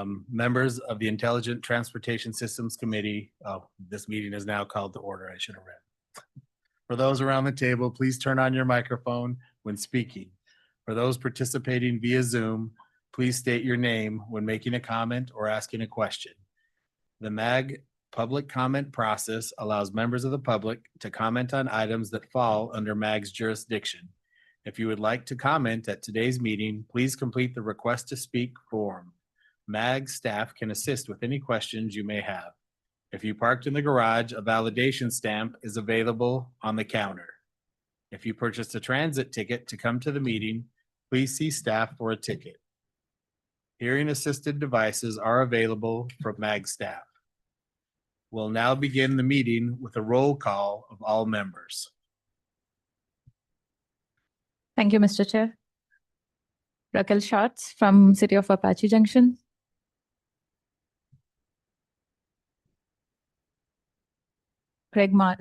Members of the Intelligent Transportation Systems Committee, this meeting is now called to order. I should have read. For those around the table, please turn on your microphone when speaking. For those participating via Zoom, please state your name when making a comment or asking a question. The MAG public comment process allows members of the public to comment on items that fall under MAG's jurisdiction. If you would like to comment at today's meeting, please complete the request to speak form. MAG staff can assist with any questions you may have. If you parked in the garage, a validation stamp is available on the counter. If you purchased a transit ticket to come to the meeting, please see staff for a ticket. Hearing assisted devices are available from MAG staff. We'll now begin the meeting with a roll call of all members. Thank you, Mr. Chair. Raquel Schatz from City of Apache Junction.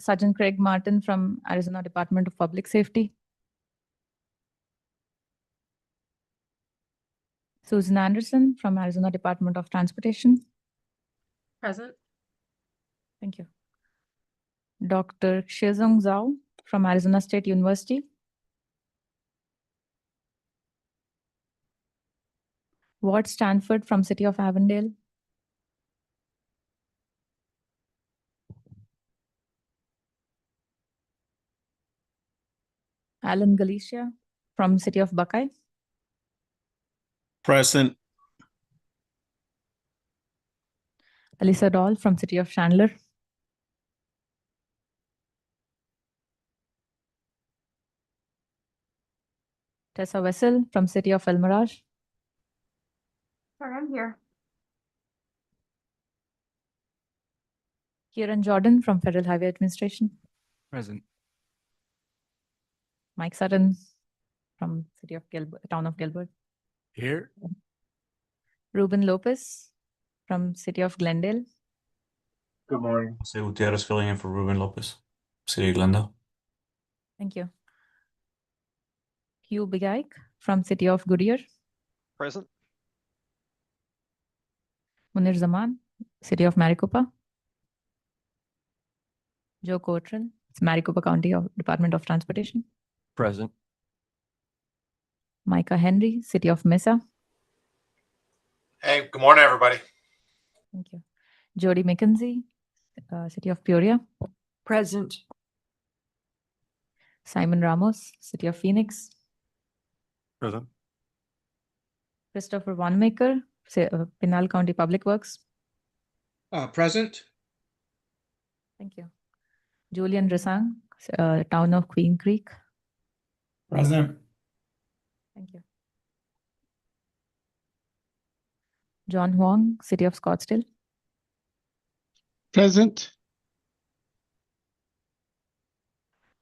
Sergeant Craig Martin from Arizona Department of Public Safety. Susan Anderson from Arizona Department of Transportation. Present. Thank you. Dr. Shizong Zhao from Arizona State University. Ward Stanford from City of Avondale. Alan Galicia from City of Buckeye. Present. Alyssa Dahl from City of Chandler. Tessa Wessel from City of El Mirage. Sorry, I'm here. Kieran Jordan from Federal Highway Administration. Present. Mike Sutton from City of Town of Gilbert. Here. Ruben Lopez from City of Glendale. Good morning. Jose Gutierrez filling in for Ruben Lopez, City of Glendale. Thank you. Hugh Bigaik from City of Goodyear. Present. Munir Zaman, City of Maricopa. Joe Cottrell, it's Maricopa County Department of Transportation. Present. Micah Henry, City of Mesa. Hey, good morning, everybody. Thank you. Jody McKenzie, City of Peoria. Present. Simon Ramos, City of Phoenix. Present. Christopher Wanmaker, Pinal County Public Works. Present. Thank you. Julian Resang, Town of Queen Creek. Present. Thank you. John Huang, City of Scottsdale. Present.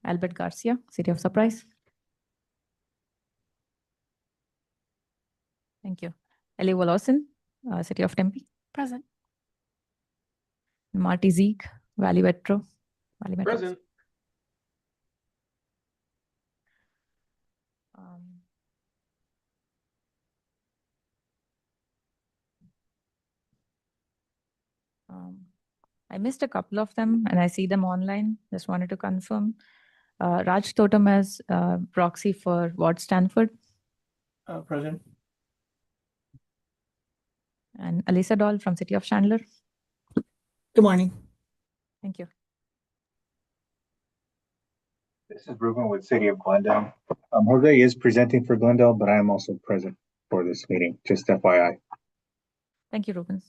Albert Garcia, City of Surprise. Thank you. Ellie Wolosin, City of Tempe. Present. Marty Zeke, Valley Metro. Present. I missed a couple of them and I see them online. Just wanted to confirm. Raj Totem as proxy for Ward Stanford. Present. And Alyssa Dahl from City of Chandler. Good morning. Thank you. This is Ruben with City of Glendale. Jose is presenting for Glendale, but I am also present for this meeting, just FYI. Thank you, Ruben.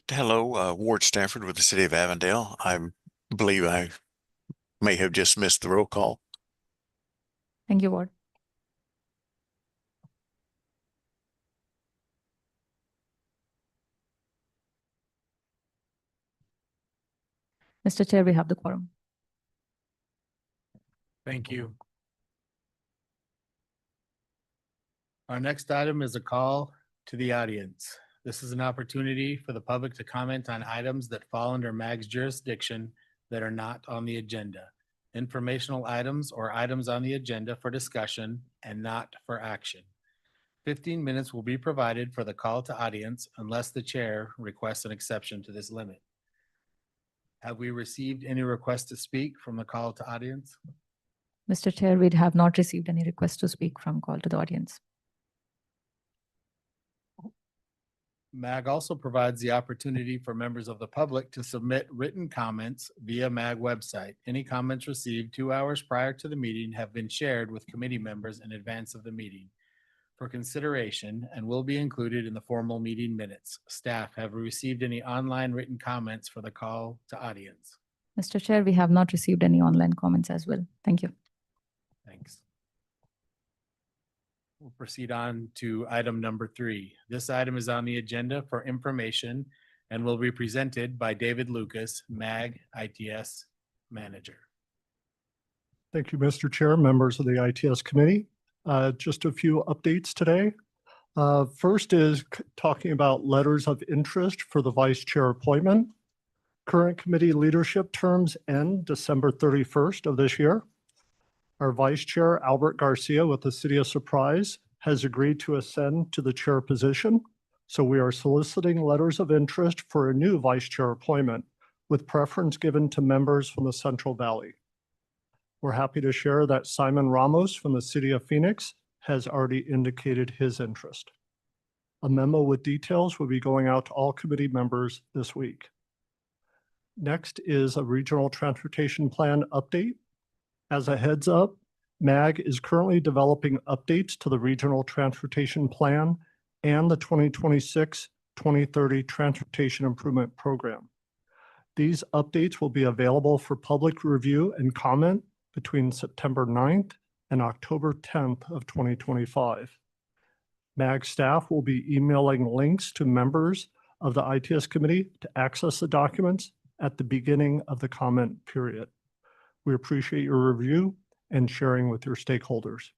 Hello, Ward Stanford with the City of Avondale. I believe I may have just missed the roll call. Thank you, Ward. Mr. Chair, we have the quorum. Thank you. Our next item is a call to the audience. This is an opportunity for the public to comment on items that fall under MAG's jurisdiction that are not on the agenda. informational items or items on the agenda for discussion and not for action. 15 minutes will be provided for the call to audience unless the chair requests an exception to this limit. Have we received any requests to speak from the call to audience? Mr. Chair, we have not received any requests to speak from call to the audience. MAG also provides the opportunity for members of the public to submit written comments via MAG website. Any comments received 2 hours prior to the meeting have been shared with committee members in advance of the meeting for consideration and will be included in the formal meeting minutes. Staff, have we received any online written comments for the call to audience? Mr. Chair, we have not received any online comments as well. Thank you. Thanks. We'll proceed on to item number 3. This item is on the agenda for information and will be presented by David Lucas, MAG ITS Manager. Thank you, Mr. Chair, members of the ITS Committee. Just a few updates today. First is talking about letters of interest for the Vice Chair appointment. Current committee leadership terms end December 31st of this year. Our Vice Chair, Albert Garcia with the City of Surprise, has agreed to ascend to the chair position. So we are soliciting letters of interest for a new Vice Chair appointment with preference given to members from the Central Valley. We're happy to share that Simon Ramos from the City of Phoenix has already indicated his interest. A memo with details will be going out to all committee members this week. Next is a regional transportation plan update. As a heads up, MAG is currently developing updates to the regional transportation plan and the 2026-2030 transportation improvement program. These updates will be available for public review and comment between September 9th and October 10th of 2025. MAG staff will be emailing links to members of the ITS committee to access the documents at the beginning of the comment period. We appreciate your review and sharing with your stakeholders.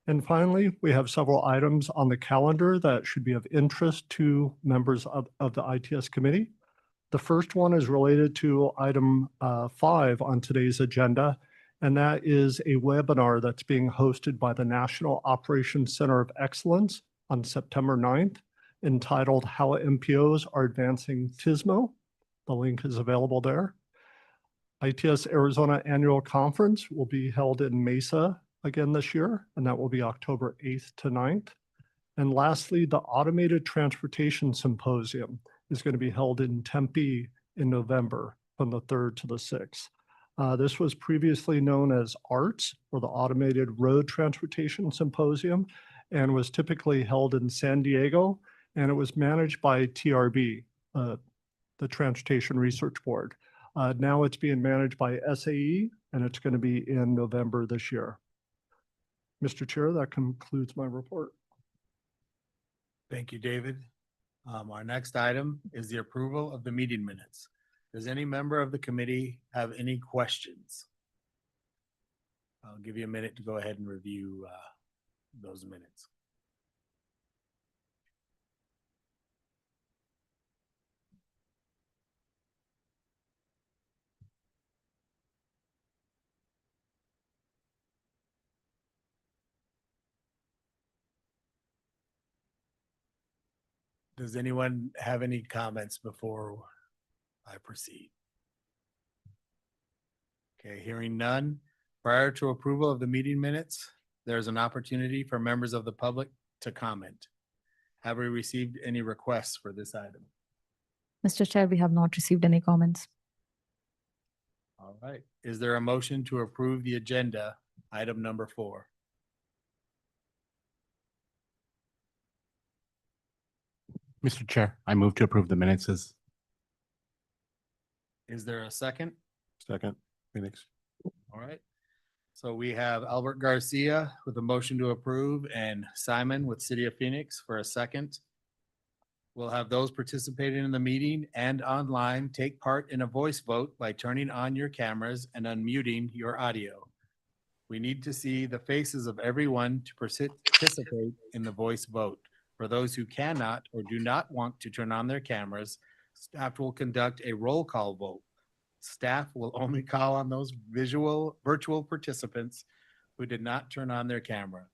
And finally, we have several items on the calendar that should be of interest to members of the ITS committee. The first one is related to item 5 on today's agenda, and that is a webinar that's being hosted by the National Operations Center of Excellence on September 9th, entitled How MPOs Are Advancing TSMO. The link is available there. ITS Arizona Annual Conference will be held in Mesa again this year, and that will be October 8th to 9th. And lastly, the Automated Transportation Symposium is going to be held in Tempe in November from the 3rd to the 6th. This was previously known as ARTS, or the Automated Road Transportation Symposium, and was typically held in San Diego, and it was managed by TRB, the Transportation Research Board. Now it's being managed by SAE, and it's going to be in November this year. Mr. Chair, that concludes my report. Thank you, David. Our next item is the approval of the meeting minutes. Does any member of the committee have any questions? I'll give you a minute to go ahead and review those minutes. Does anyone have any comments before I proceed? Okay, hearing none. Prior to approval of the meeting minutes, there's an opportunity for members of the public to comment. Have we received any requests for this item? Mr. Chair, we have not received any comments. All right. Is there a motion to approve the agenda, item number 4? Mr. Chair, I move to approve the minutes as. Is there a second? Second, Phoenix. All right. So we have Albert Garcia with a motion to approve and Simon with City of Phoenix for a second. We'll have those participating in the meeting and online take part in a voice vote by turning on your cameras and unmuting your audio. We need to see the faces of everyone to participate in the voice vote. For those who cannot or do not want to turn on their cameras, staff will conduct a roll call vote. Staff will only call on those virtual participants who did not turn on their camera.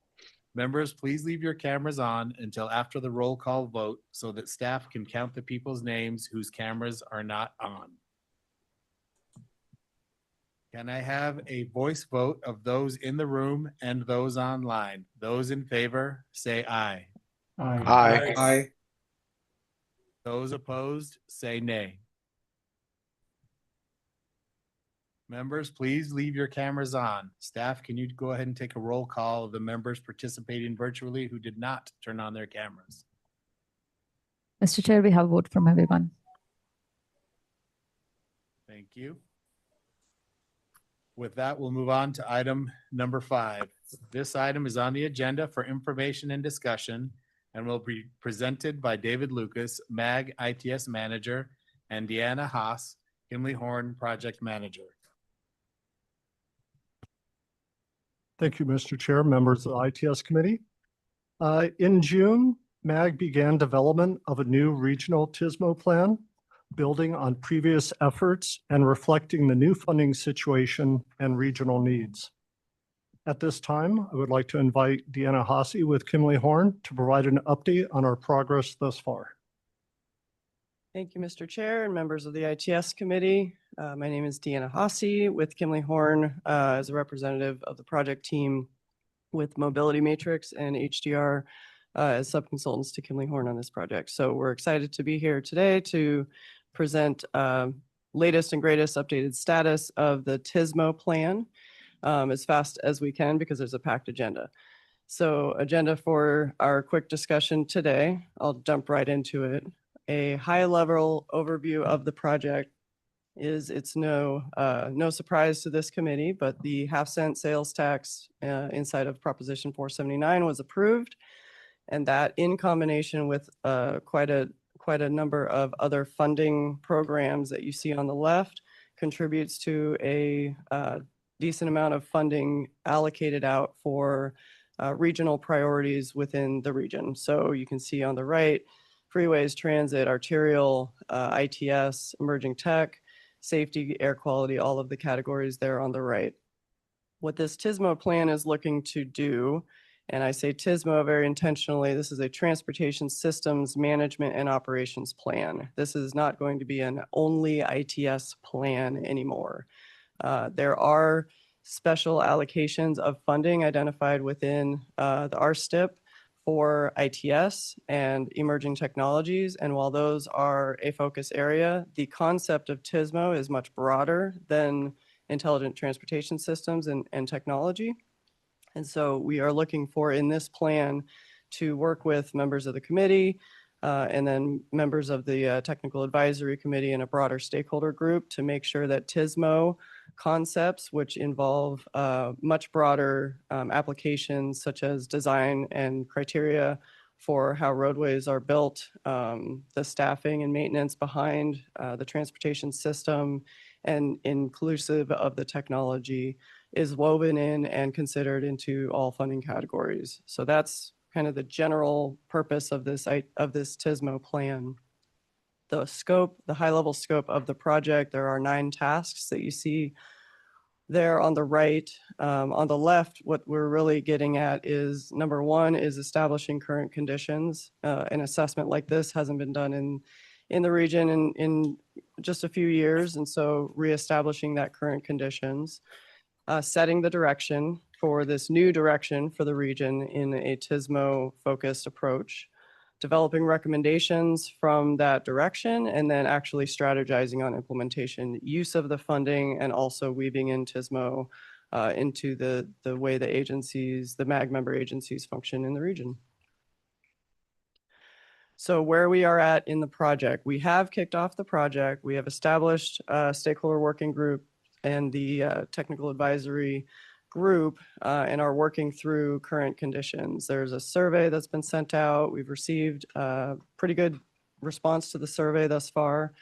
Members, please leave your cameras on until after the roll call vote so that staff can count the people's names whose cameras are not on. Can I have a voice vote of those in the room and those online? Those in favor, say aye. Aye. Those opposed, say nay. Members, please leave your cameras on. Staff, can you go ahead and take a roll call of the members participating virtually who did not turn on their cameras? Mr. Chair, we have a vote from everyone. Thank you. With that, we'll move on to item number 5. This item is on the agenda for information and discussion and will be presented by David Lucas, MAG ITS Manager, and Deanna Haas, Kimley Horn Project Manager. Thank you, Mr. Chair, members of the ITS Committee. In June, MAG began development of a new regional TISMO plan, building on previous efforts and reflecting the new funding situation and regional needs. At this time, I would like to invite Deanna Haase with Kimley Horn to provide an update on our progress thus far. Thank you, Mr. Chair and members of the ITS Committee. My name is Deanna Haase with Kimley Horn as a representative of the project team with Mobility Matrix and HDR as subconsultants to Kimley Horn on this project. So we're excited to be here today to present latest and greatest updated status of the TISMO plan as fast as we can because there's a packed agenda. So agenda for our quick discussion today, I'll jump right into it. A high-level overview of the project is it's no surprise to this committee, but the half-cent sales tax inside of Proposition 479 was approved, and that in combination with quite a number of other funding programs that you see on the left contributes to a decent amount of funding allocated out for regional priorities within the region. So you can see on the right, freeways, transit, arterial, ITS, emerging tech, safety, air quality, all of the categories there on the right. What this TISMO plan is looking to do, and I say TISMO very intentionally, this is a transportation systems management and operations plan. This is not going to be an only ITS plan anymore. There are special allocations of funding identified within the RSTIP for ITS and emerging technologies. And while those are a focus area, the concept of TISMO is much broader than intelligent transportation systems and technology. And so we are looking for in this plan to work with members of the committee and then members of the technical advisory committee and a broader stakeholder group to make sure that TISMO concepts, which involve much broader applications such as design and criteria for how roadways are built, the staffing and maintenance behind the transportation system, and inclusive of the technology is woven in and considered into all funding categories. So that's kind of the general purpose of this TISMO plan. The scope, the high-level scope of the project, there are 9 tasks that you see there on the right. On the left, what we're really getting at is, number 1 is establishing current conditions. An assessment like this hasn't been done in the region in just a few years, and so reestablishing that current conditions. Setting the direction for this new direction for the region in a TISMO-focused approach, developing recommendations from that direction, and then actually strategizing on implementation, use of the funding, and also weaving in TISMO into the way the agencies, the MAG member agencies function in the region. So where we are at in the project, we have kicked off the project. We have established a stakeholder working group and the technical advisory group and are working through current conditions. There's a survey that's been sent out. We've received a pretty good response to the survey thus far.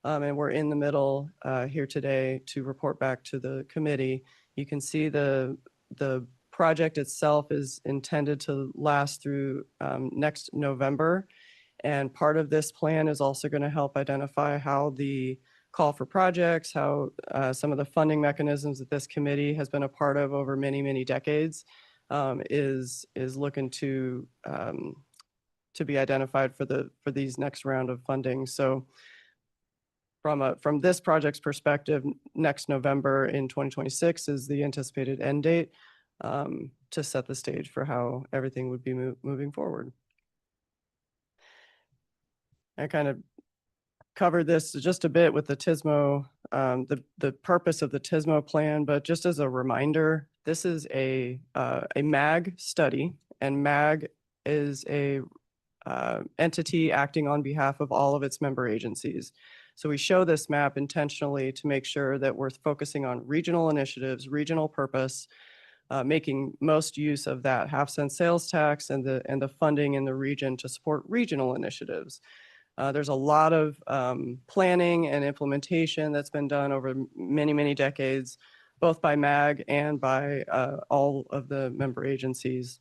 And we're in the middle here today to report back to the committee. You can see the project itself is intended to last through next November. And part of this plan is also going to help identify how the call for projects, how some of the funding mechanisms that this committee has been a part of over many, many decades is looking to be identified for these next round of funding. So from this project's perspective, next November in 2026 is the anticipated end date to set the stage for how everything would be moving forward. I kind of covered this just a bit with the TISMO, the purpose of the TISMO plan, but just as a reminder, this is a MAG study, and MAG is a entity acting on behalf of all of its member agencies. So we show this map intentionally to make sure that we're focusing on regional initiatives, regional purpose, making most use of that half-cent sales tax and the funding in the region to support regional initiatives. There's a lot of planning and implementation that's been done over many, many decades, both by MAG and by all of the member agencies.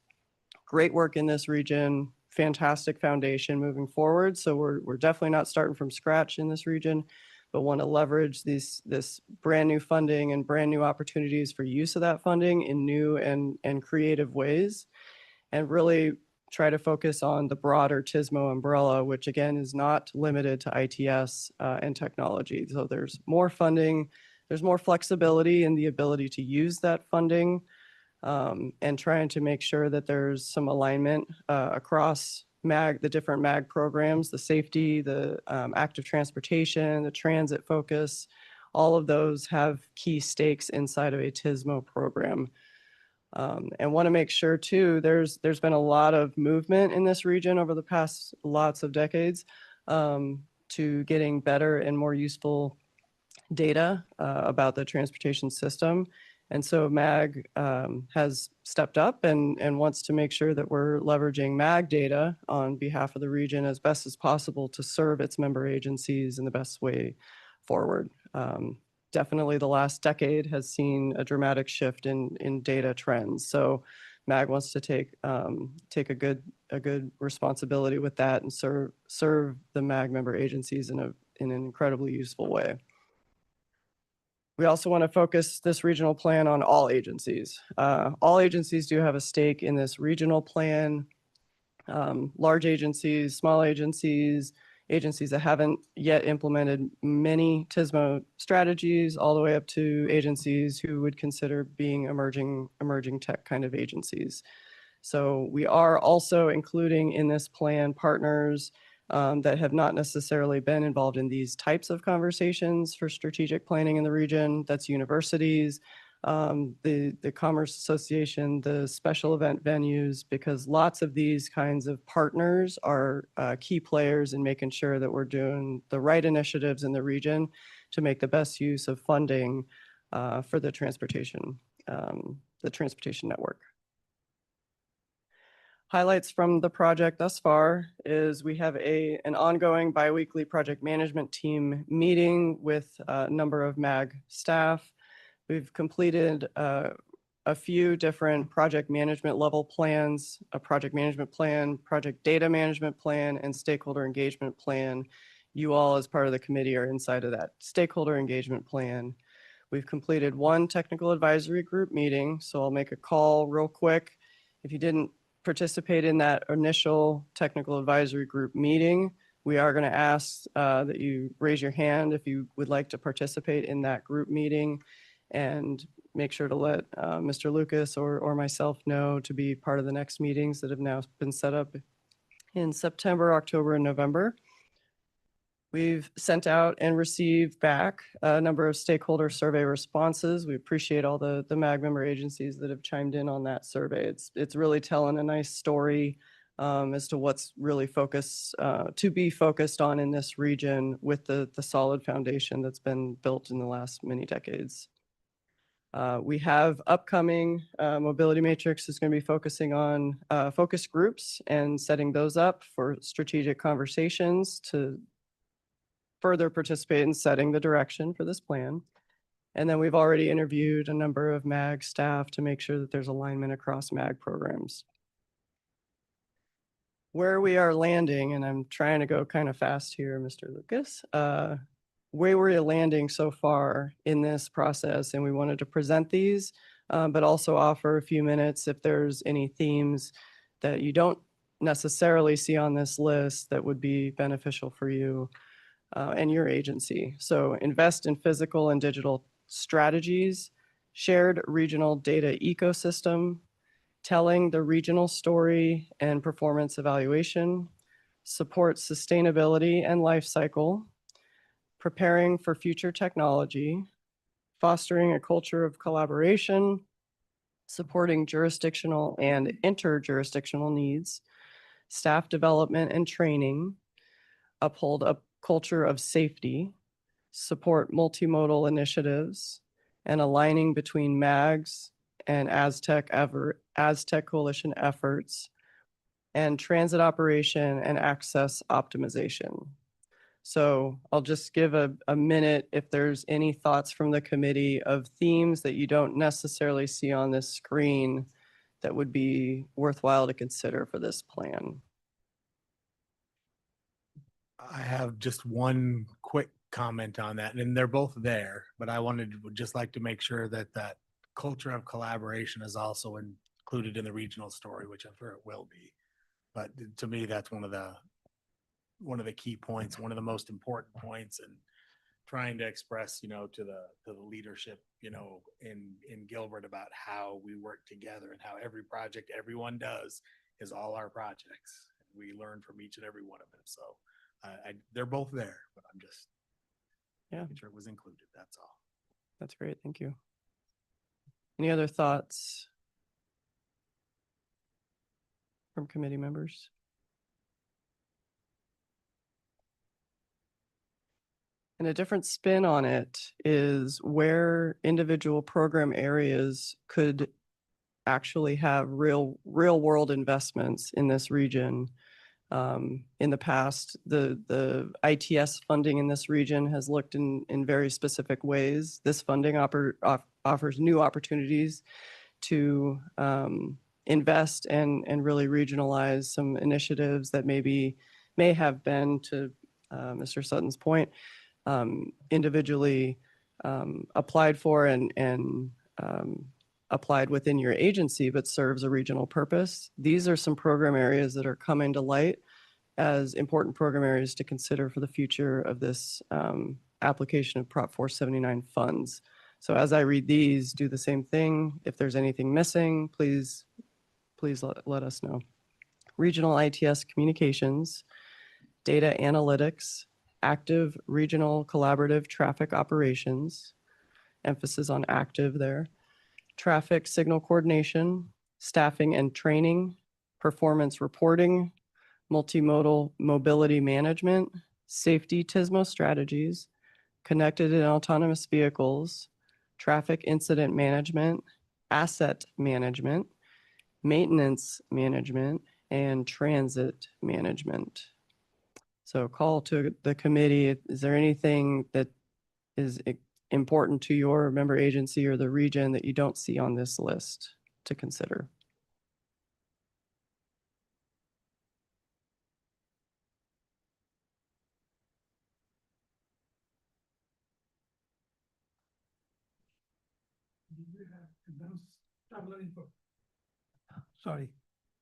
Great work in this region, fantastic foundation moving forward. So we're definitely not starting from scratch in this region, but want to leverage this brand new funding and brand new opportunities for use of that funding in new and creative ways, and really try to focus on the broader TISMO umbrella, which again is not limited to ITS and technology. So there's more funding, there's more flexibility in the ability to use that funding, and trying to make sure that there's some alignment across MAG, the different MAG programs, the safety, the active transportation, the transit focus, all of those have key stakes inside of a TISMO program. And want to make sure too, there's been a lot of movement in this region over the past lots of decades to getting better and more useful data about the transportation system. And so MAG has stepped up and wants to make sure that we're leveraging MAG data on behalf of the region as best as possible to serve its member agencies in the best way forward. Definitely the last decade has seen a dramatic shift in data trends. So MAG wants to take a good responsibility with that and serve the MAG member agencies in an incredibly useful way. We also want to focus this regional plan on all agencies. All agencies do have a stake in this regional plan. Large agencies, small agencies, agencies that haven't yet implemented many TISMO strategies, all the way up to agencies who would consider being emerging tech kind of agencies. So we are also including in this plan partners that have not necessarily been involved in these types of conversations for strategic planning in the region. That's universities, the Commerce Association, the special event venues, because lots of these kinds of partners are key players in making sure that we're doing the right initiatives in the region to make the best use of funding for the transportation network. Highlights from the project thus far is we have an ongoing biweekly project management team meeting with a number of MAG staff. We've completed a few different project management level plans, a project management plan, project data management plan, and stakeholder engagement plan. You all, as part of the committee, are inside of that stakeholder engagement plan. We've completed one technical advisory group meeting, so I'll make a call real quick. If you didn't participate in that initial technical advisory group meeting, we are going to ask that you raise your hand if you would like to participate in that group meeting, and make sure to let Mr. Lucas or myself know to be part of the next meetings that have now been set up in September, October, and November. We've sent out and received back a number of stakeholder survey responses. We appreciate all the MAG member agencies that have chimed in on that survey. It's really telling a nice story as to what's really to be focused on in this region with the solid foundation that's been built in the last many decades. We have upcoming Mobility Matrix is going to be focusing on focus groups and setting those up for strategic conversations to further participate in setting the direction for this plan. And then we've already interviewed a number of MAG staff to make sure that there's alignment across MAG programs. Where we are landing, and I'm trying to go kind of fast here, Mr. Lucas, where we're landing so far in this process, and we wanted to present these, but also offer a few minutes if there's any themes that you don't necessarily see on this list that would be beneficial for you and your agency. So invest in physical and digital strategies, shared regional data ecosystem, telling the regional story and performance evaluation, support sustainability and life cycle, preparing for future technology, fostering a culture of collaboration, supporting jurisdictional and interjurisdictional needs, staff development and training, uphold a culture of safety, support multimodal initiatives, and aligning between MAGs and Aztec Coalition efforts, and transit operation and access optimization. So I'll just give a minute if there's any thoughts from the committee of themes that you don't necessarily see on this screen that would be worthwhile to consider for this plan. I have just one quick comment on that, and they're both there, but I would just like to make sure that that culture of collaboration is also included in the regional story, which I'm sure it will be. But to me, that's one of the key points, one of the most important points, and trying to express, to the leadership, in Gilbert about how we work together and how every project everyone does is all our projects. We learn from each and every one of them. So they're both there, but I'm just making sure it was included. That's all. That's great. Thank you. Any other thoughts from committee members? And a different spin on it is where individual program areas could actually have real world investments in this region. In the past, the ITS funding in this region has looked in very specific ways. This funding offers new opportunities to invest and really regionalize some initiatives that may have been, to Mr. Sutton's point, individually applied for and applied within your agency, but serves a regional purpose. These are some program areas that are coming to light as important program areas to consider for the future of this application of Prop 479 funds. So as I read these, do the same thing. If there's anything missing, please let us know. Regional ITS communications, data analytics, active regional collaborative traffic operations, emphasis on active there, traffic signal coordination, staffing and training, performance reporting, multimodal mobility management, safety TISMO strategies, connected and autonomous vehicles, traffic incident management, asset management, maintenance management, and transit management. So call to the committee, is there anything that is important to your member agency or the region that you don't see on this list to consider? Sorry.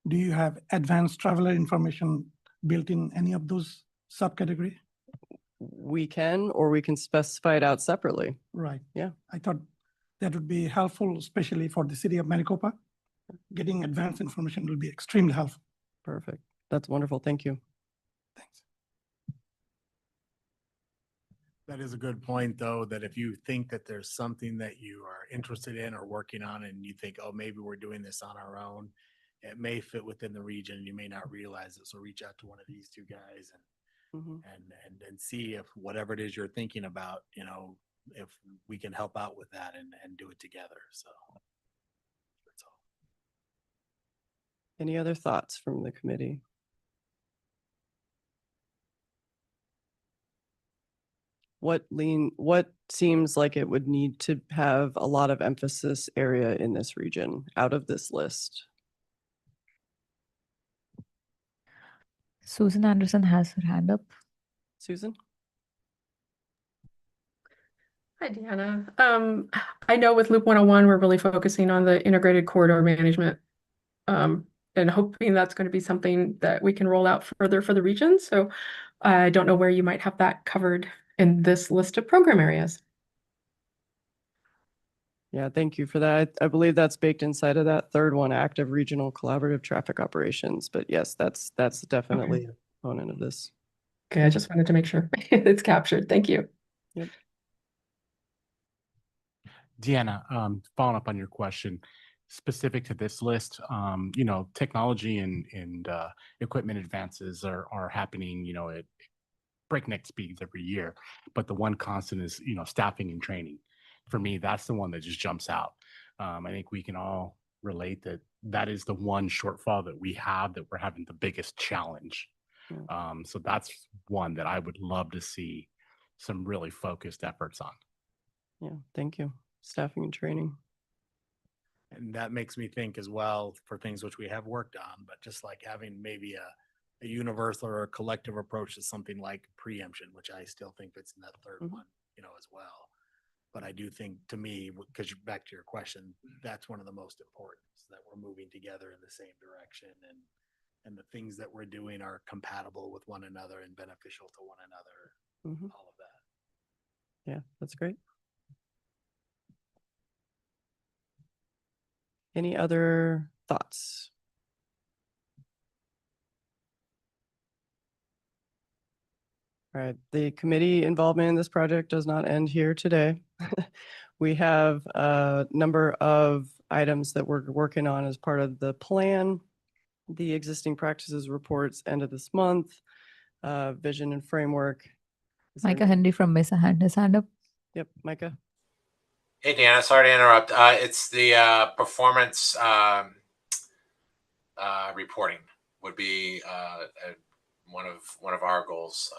Do you have advanced traveler information built in any of those subcategory? We can, or we can specify it out separately. Right. Yeah. I thought that would be helpful, especially for the city of Maricopa. Getting advanced information will be extremely helpful. Perfect. That's wonderful. Thank you. Thanks. That is a good point, though, that if you think that there's something that you are interested in or working on and you think, oh, maybe we're doing this on our own, it may fit within the region and you may not realize it. So reach out to one of these two guys and see if whatever it is you're thinking about, if we can help out with that and do it together. So that's all. Any other thoughts from the committee? What seems like it would need to have a lot of emphasis area in this region out of this list? Susan Anderson has her hand up. Susan? Hi, Deanna. I know with Loop 101, we're really focusing on the integrated corridor management. And hoping that's going to be something that we can roll out further for the region. So I don't know where you might have that covered in this list of program areas. Yeah, thank you for that. I believe that's baked inside of that third one, active regional collaborative traffic operations. But yes, that's definitely a component of this. Okay, I just wanted to make sure it's captured. Thank you. Deanna, following up on your question, specific to this list, technology and equipment advances are happening, at breakneck speeds every year. But the one constant is, staffing and training. For me, that's the one that just jumps out. I think we can all relate that that is the one shortfall that we have, that we're having the biggest challenge. So that's one that I would love to see some really focused efforts on. Yeah, thank you. Staffing and training. And that makes me think as well for things which we have worked on, but just like having maybe a universal or a collective approach to something like preemption, which I still think fits in that third one, as well. But I do think, to me, because back to your question, that's one of the most important, is that we're moving together in the same direction, and the things that we're doing are compatible with one another and beneficial to one another, all of that. Yeah, that's great. Any other thoughts? All right, the committee involvement in this project does not end here today. We have a number of items that we're working on as part of the plan. The existing practices reports end of this month, vision and framework. Is there Micah any- Henry from Mesa had his hand up. Yep, Micah. Hey, Deanna, sorry to interrupt. It's the performance reporting would be one of our goals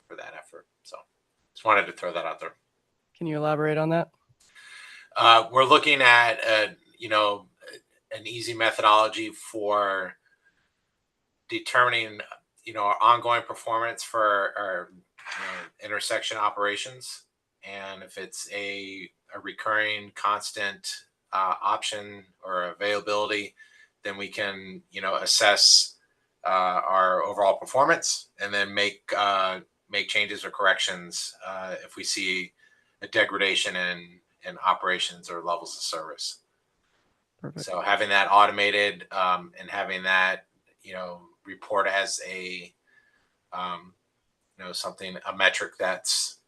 for that effort. So just wanted to throw that out there. Can you elaborate on that? We're looking at an easy methodology for determining our ongoing performance for our intersection operations, and if it's a recurring constant option or availability, then we can assess our overall performance and then make changes or corrections if we see a degradation in operations or levels of service. Perfect. So having that automated and having that report as a a metric that's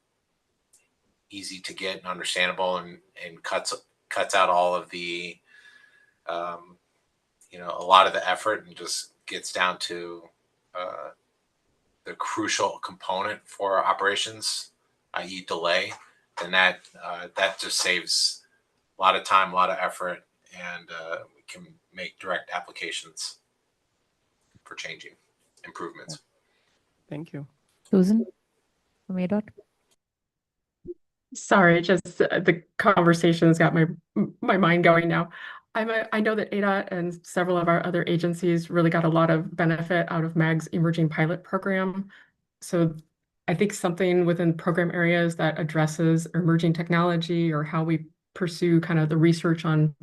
easy to get and understandable and cuts out all of the a lot of the effort and just gets down to the crucial component for operations, i.e. delay, then that just saves a lot of time, a lot of effort, and we can make direct applications for changing improvements. Thank you. Susan from ADOT. Sorry, just the conversation's got my mind going now. I know that ADOT and several of our other agencies really got a lot of benefit out of MAG's emerging pilot program. So I think something within program areas that addresses emerging technology or how we pursue kind of the research on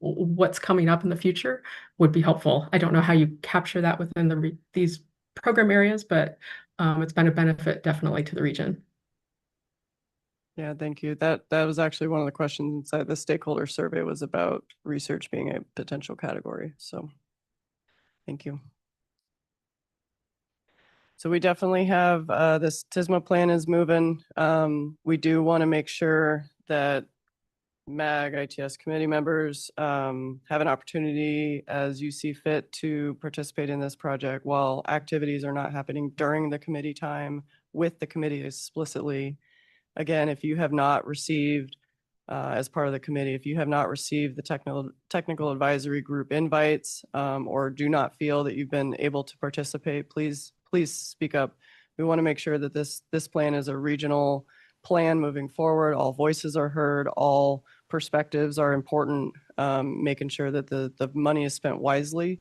what's coming up in the future would be helpful. I don't know how you capture that within these program areas, but it's been a benefit definitely to the region. Yeah, thank you. That was actually one of the questions inside the stakeholder survey, was about research being a potential category. So thank you. So we definitely have this TISMA plan is moving. We do want to make sure that MAG ITS committee members have an opportunity as you see fit to participate in this project while activities are not happening during the committee time with the committee explicitly. Again, if you have not received, as part of the committee, if you have not received the technical advisory group invites or do not feel that you've been able to participate, please speak up. We want to make sure that this plan is a regional plan moving forward. All voices are heard, all perspectives are important, making sure that the money is spent wisely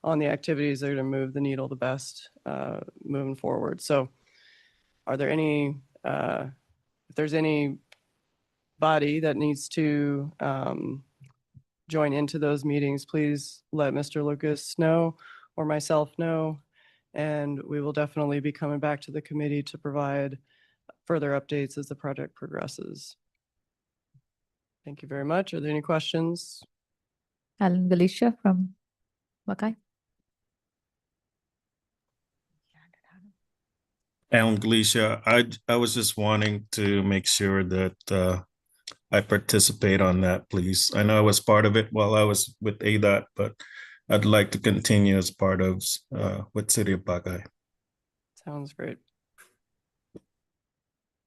on the activities that are going to move the needle the best moving forward. So are there any, if there's any body that needs to join into those meetings, please let Mr. Lucas know or myself know. And we will definitely be coming back to the committee to provide further updates as the project progresses. Thank you very much. Are there any questions? Alan Galicia from Buckeye. Alan Galicia, I was just wanting to make sure that I participate on that, please. I know I was part of it while I was with ADOT, but I'd like to continue as part of with City of Buckeye. Sounds great.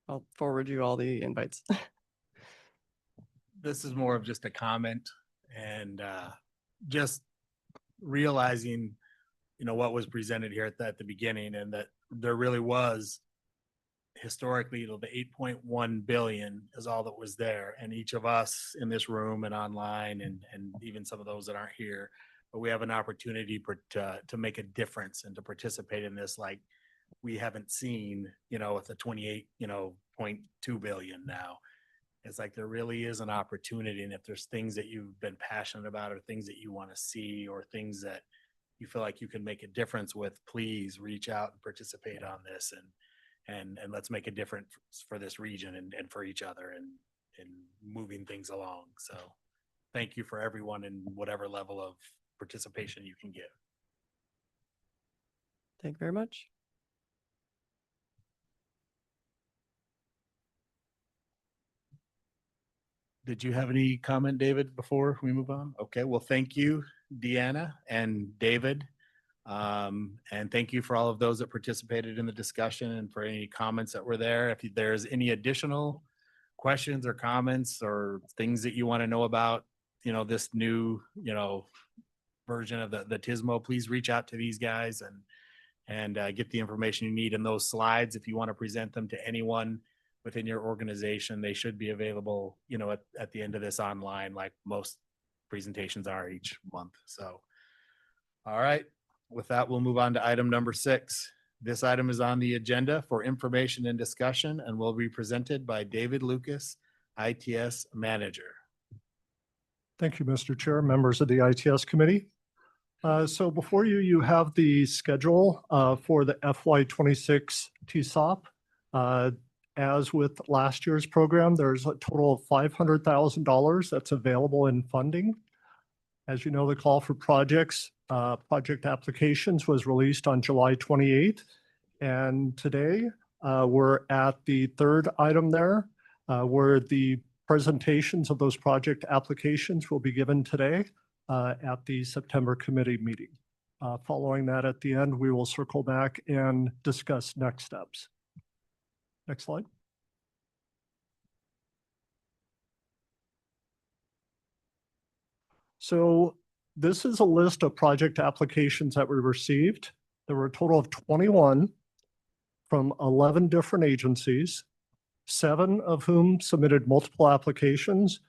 I'll forward you all the invites. This is more of just a comment and just realizing, what was presented here at the beginning, and that there really was historically, the 8.1 billion is all that was there. And each of us in this room and online and even some of those that aren't here, but we have an opportunity to make a difference and to participate in this like we haven't seen, with the 28.2 billion now. It's like there really is an opportunity. And if there's things that you've been passionate about or things that you want to see or things that you feel like you can make a difference with, please reach out and participate on this and let's make a difference for this region and for each other and moving things along. So thank you for everyone in whatever level of participation you can give. Thank you very much. Did you have any comment, David, before we move on? Okay, well, thank you, Deanna and David. And thank you for all of those that participated in the discussion and for any comments that were there. If there's any additional questions or comments or things that you want to know about, this new, version of the TISMO, please reach out to these guys and get the information you need in those slides. If you want to present them to anyone within your organization, they should be available, at the end of this online, like most presentations are each month. So, all right. With that, we'll move on to item number 6. This item is on the agenda for information and discussion and will be presented by David Lucas, ITS Manager. Thank you, Mr. Chair, members of the ITS Committee. So before you have the schedule for the FY26 TSOP. As with last year's program, there's a total of $500,000 that's available in funding. As you know, the call for project applications was released on July 28th. And today we're at the third item there, where the presentations of those project applications will be given today at the September committee meeting. Following that, at the end, we will circle back and discuss next steps. Next slide. So this is a list of project applications that we received. There were a total of 21 from 11 different agencies, 7 of whom submitted multiple applications,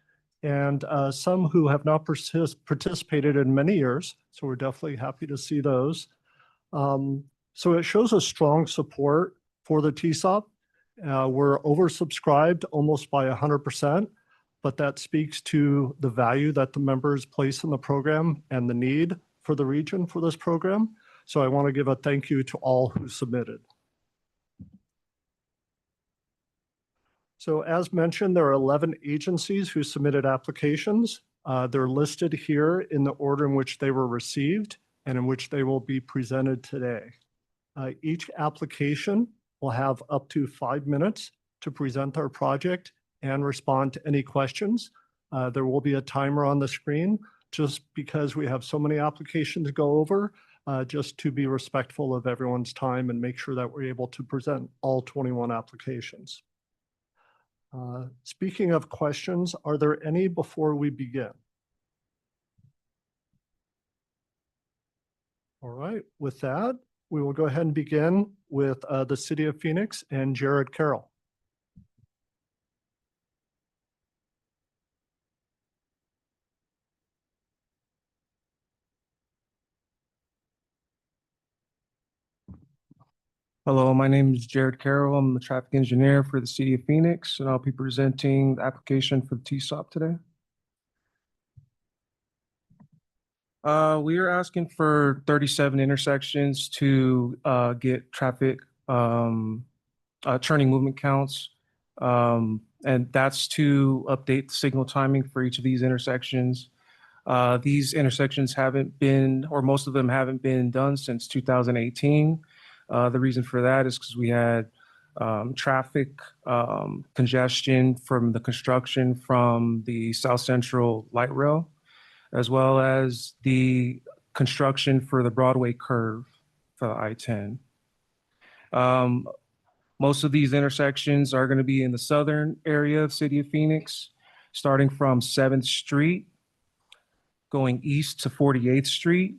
and some who have not participated in many years. So we're definitely happy to see those. So it shows a strong support for the TSOP. We're oversubscribed almost by 100%, but that speaks to the value that the members place in the program and the need for the region for this program. So I want to give a thank you to all who submitted. So as mentioned, there are 11 agencies who submitted applications. They're listed here in the order in which they were received and in which they will be presented today. Each application will have up to 5 minutes to present their project and respond to any questions. There will be a timer on the screen just because we have so many applications to go over, just to be respectful of everyone's time and make sure that we're able to present all 21 applications. Speaking of questions, are there any before we begin? All right, with that, we will go ahead and begin with the City of Phoenix and Jared Carroll. Hello, my name is Jared Carroll. I'm the traffic engineer for the city of Phoenix, and I'll be presenting the application for the TSOP today. We are asking for 37 intersections to get traffic turning movement counts. And that's to update the signal timing for each of these intersections. These intersections haven't been, or most of them haven't been done since 2018. The reason for that is because we had traffic congestion from the construction from the South Central Light Rail, as well as the construction for the Broadway curve for the I-10. Most of these intersections are going to be in the southern area of City of Phoenix, starting from 7th Street, going east to 48th Street,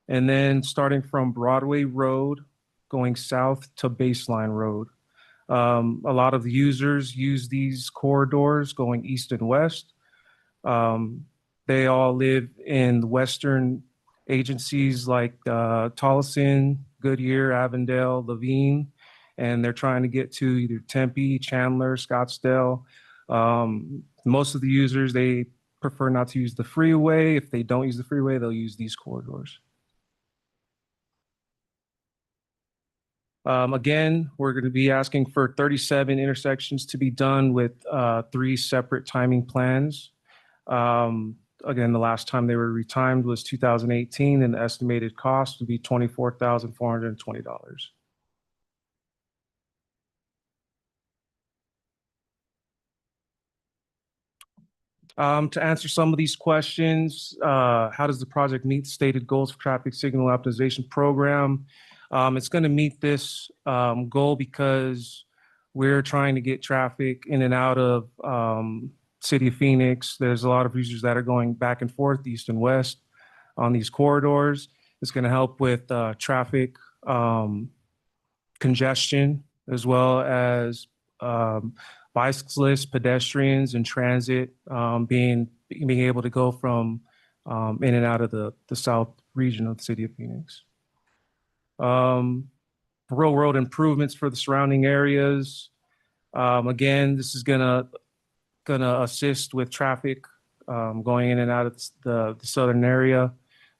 and then starting from Broadway Road, going south to Baseline Road. A lot of the users use these corridors going east and west. They all live in western agencies like Tolleson, Goodyear, Avondale, Levine, and they're trying to get to either Tempe, Chandler, Scottsdale. Most of the users, they prefer not to use the freeway. If they don't use the freeway, they'll use these corridors. Again, we're going to be asking for 37 intersections to be done with 3 separate timing plans. Again, the last time they were retimed was 2018, and the estimated cost would be $24,420. To answer some of these questions, how does the project meet stated goals for traffic signal optimization program? It's going to meet this goal because we're trying to get traffic in and out of City of Phoenix. There's a lot of users that are going back and forth, east and west on these corridors. It's going to help with traffic congestion, as well as bicyclists, pedestrians, and transit being able to go from in and out of the south region of the City of Phoenix. Real world improvements for the surrounding areas. Again, this is gonna assist with traffic going in and out of the southern area.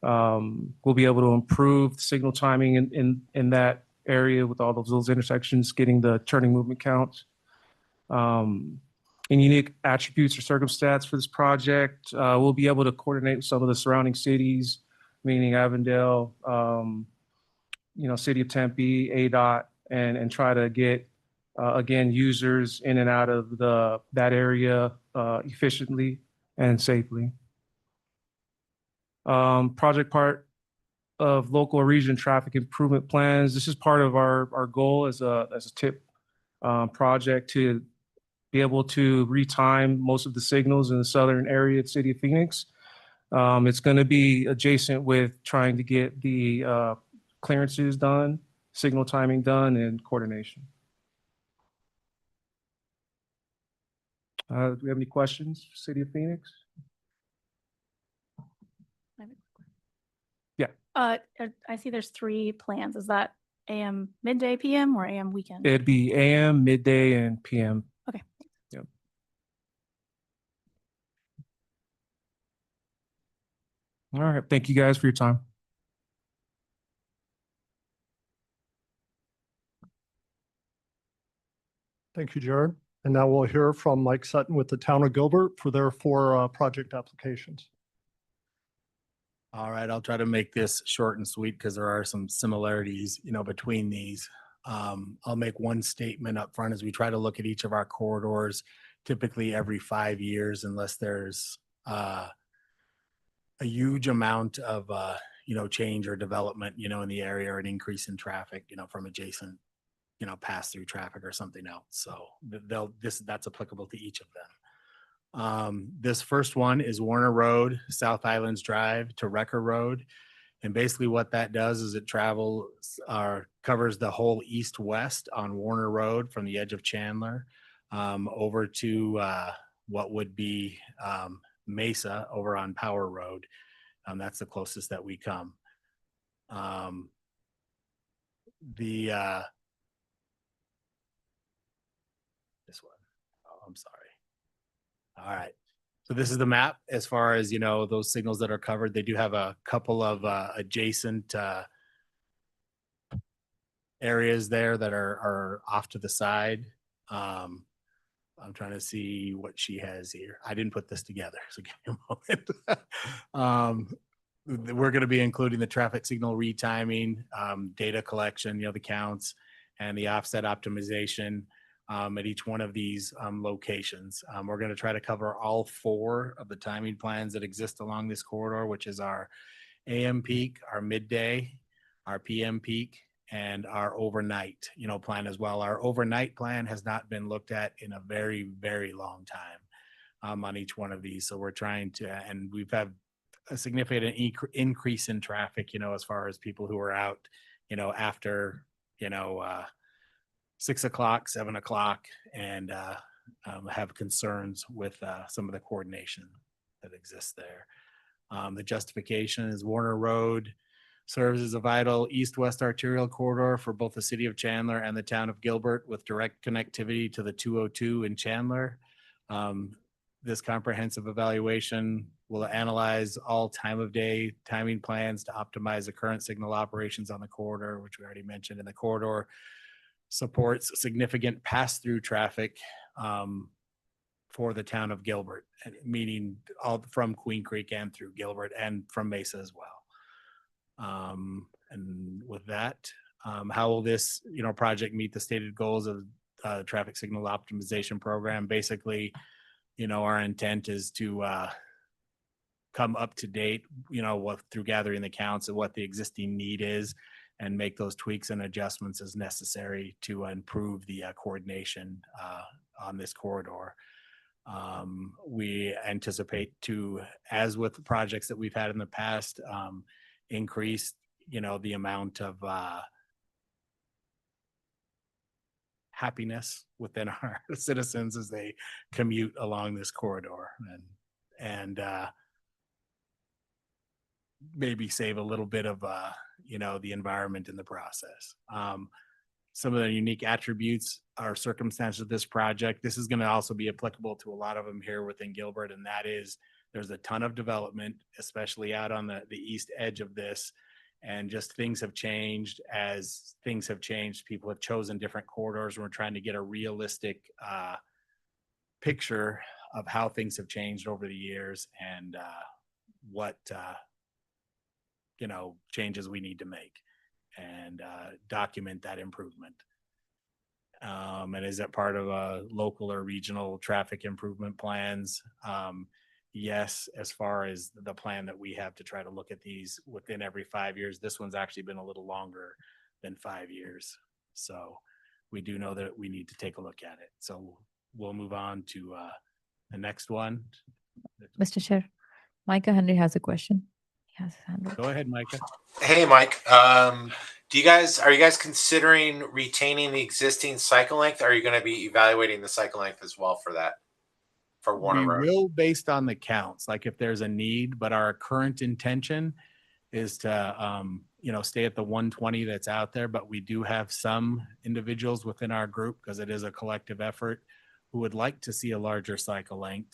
We'll be able to improve the signal timing in that area with all of those intersections, getting the turning movement counts. And unique attributes or circumstance for this project, we'll be able to coordinate with some of the surrounding cities, meaning Avondale, City of Tempe, ADOT, and try to get, again, users in and out of that area efficiently and safely. Project part of local or region traffic improvement plans. This is part of our goal as a TIP project to be able to retime most of the signals in the southern area of the City of Phoenix. It's going to be adjacent with trying to get the clearances done, signal timing done, and coordination. Do we have any questions, City of Phoenix? Yeah. I see there's 3 plans. Is that AM midday, PM, or AM weekend? It'd be AM, midday, and PM. Okay. Yep. All right. Thank you guys for your time. Thank you, Jared. And now we'll hear from Mike Sutton with the Town of Gilbert for their 4 project applications. All right, I'll try to make this short and sweet because there are some similarities, between these. I'll make one statement up front as we try to look at each of our corridors, typically every 5 years, unless there's a huge amount of, change or development, in the area, or an increase in traffic, from adjacent, pass through traffic or something else. So that's applicable to each of them. This first one is Warner Road, South Islands Drive to Wrecker Road. And basically what that does is it covers the whole east-west on Warner Road from the edge of Chandler over to what would be Mesa over on Power Road. That's the closest that we come. the, this one. Oh, I'm sorry. All right. So this is the map as far as, you know, those signals that are covered. They do have a couple of adjacent areas there that are off to the side. I'm trying to see what she has here. I didn't put this together, so give me a moment. We're going to be including the traffic signal retiming, data collection, you know, the counts, and the offset optimization at each one of these locations. We're going to try to cover all 4 of the timing plans that exist along this corridor, which is our AM peak, our midday, our PM peak, and our overnight, you know, plan as well. Our overnight plan has not been looked at in a very, very long time on each one of these. So we're trying to, and we've had a significant increase in traffic, you know, as far as people who are out, you know, after, you know, 6 o'clock, 7 o'clock, and have concerns with some of the coordination that exists there. The justification is Warner Road serves as a vital east-west arterial corridor for both the city of Chandler and the town of Gilbert, with direct connectivity to the 202 in Chandler. This comprehensive evaluation will analyze all time of day timing plans to optimize the current signal operations on the corridor, which we already mentioned. And the corridor supports significant pass-through traffic for the town of Gilbert, meaning all from Queen Creek and through Gilbert and from Mesa as well. And with that, how will this, you know, project meet the stated goals of traffic signal optimization program? Basically, you know, our intent is to come up to date, you know, through gathering the counts of what the existing need is, and make those tweaks and adjustments as necessary to improve the coordination on this corridor. We anticipate to, as with the projects that we've had in the past, increase, you know, the amount of happiness within our citizens as they commute along this corridor, and maybe save a little bit of you know, the environment in the process. Some of the unique attributes or circumstances of this project, this is going to also be applicable to a lot of them here within Gilbert, and that is there's a ton of development, especially out on the east edge of this, and just things have changed. As things have changed, people have chosen different corridors, and we're trying to get a realistic picture of how things have changed over the years, and what you know, changes we need to make, and document that improvement. And is that part of local or regional traffic improvement plans? Yes, as far as the plan that we have to try to look at these within every 5 years. This one's actually been a little longer than 5 years. So we do know that we need to take a look at it. So we'll move on to the next one. Mr. Chair, Micah Henry has a question. He has his hand up. Go ahead, Micah. Hey, Mike. Are you guys considering retaining the existing cycle length? Or are you going to be evaluating the cycle length as well for that? For Warner Road? We will, based on the counts, like if there's a need, but our current intention is to, you know, stay at the 120 that's out there. But we do have some individuals within our group, because it is a collective effort, who would like to see a larger cycle length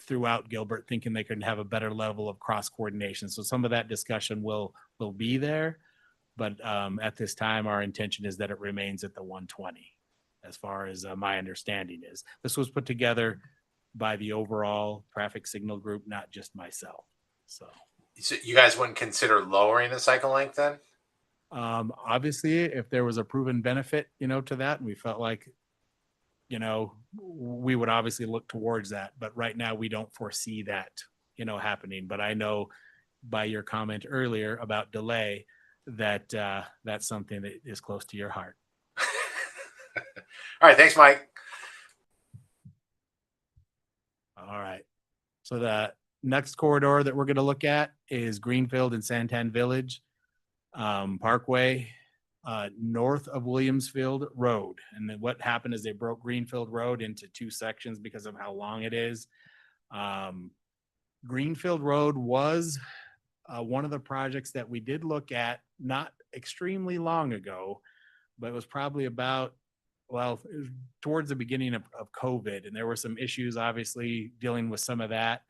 throughout Gilbert, thinking they can have a better level of cross coordination. So some of that discussion will be there, but at this time, our intention is that it remains at the 120. As far as my understanding is, this was put together by the overall traffic signal group, not just myself. So you guys wouldn't consider lowering the cycle length then? Obviously, if there was a proven benefit, you know, to that, and we felt like, you know, we would obviously look towards that. But right now, we don't foresee that, you know, happening. But I know by your comment earlier about delay that that's something that is close to your heart. All right. Thanks, Mike. All right. So the next corridor that we're going to look at is Greenfield and Santan Village Parkway, north of Williamsfield Road. And then what happened is they broke Greenfield Road into 2 sections because of how long it is. Greenfield Road was one of the projects that we did look at not extremely long ago, but it was probably about, well, it was towards the beginning of COVID, and there were some issues obviously dealing with some of that.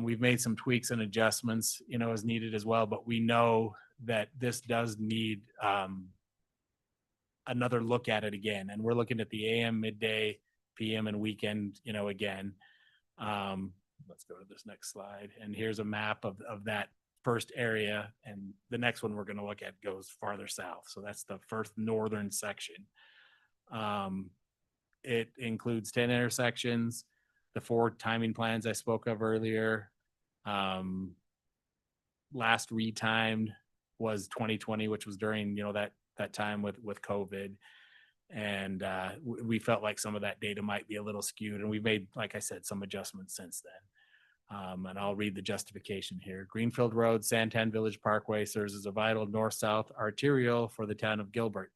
We've made some tweaks and adjustments, as needed as well, but we know that this does need another look at it again. And we're looking at the AM, midday, PM, and weekend, again. Let's go to this next slide. And here's a map of that first area. And the next one we're going to look at goes farther south. So that's the first northern section. It includes 10 intersections, the 4 timing plans I spoke of earlier. Last retimed was 2020, which was during, that time with COVID. And we felt like some of that data might be a little skewed, and we've made, like I said, some adjustments since then. And I'll read the justification here. Greenfield Road, Santan Village Parkway serves as a vital north-south arterial for the town of Gilbert.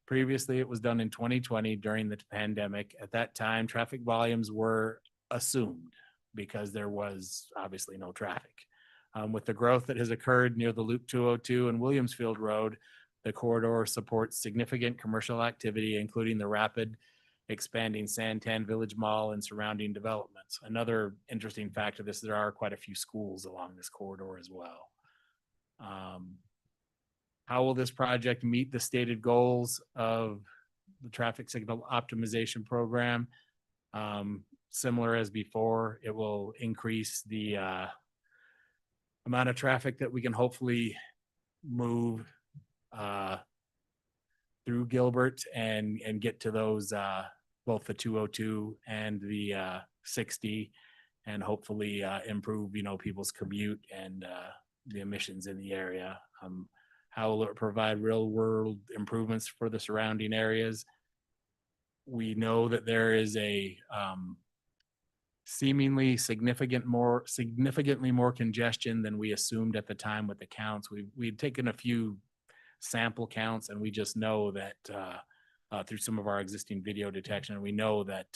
Previously, it was done in 2020 during the pandemic. At that time, traffic volumes were assumed because there was obviously no traffic. With the growth that has occurred near the Loop 202 and Williamsfield Road, the corridor supports significant commercial activity, including the rapid expanding Santan Village Mall and surrounding developments. Another interesting fact of this, there are quite a few schools along this corridor as well. How will this project meet the stated goals of the traffic signal optimization program? Similar as before, it will increase the amount of traffic that we can hopefully move through Gilbert and get to those both the 202 and the 60, and hopefully improve people's commute and the emissions in the area. How will it provide real world improvements for the surrounding areas? We know that there is a seemingly significantly more congestion than we assumed at the time with the counts. We've taken a few sample counts, and we just know that through some of our existing video detection, we know that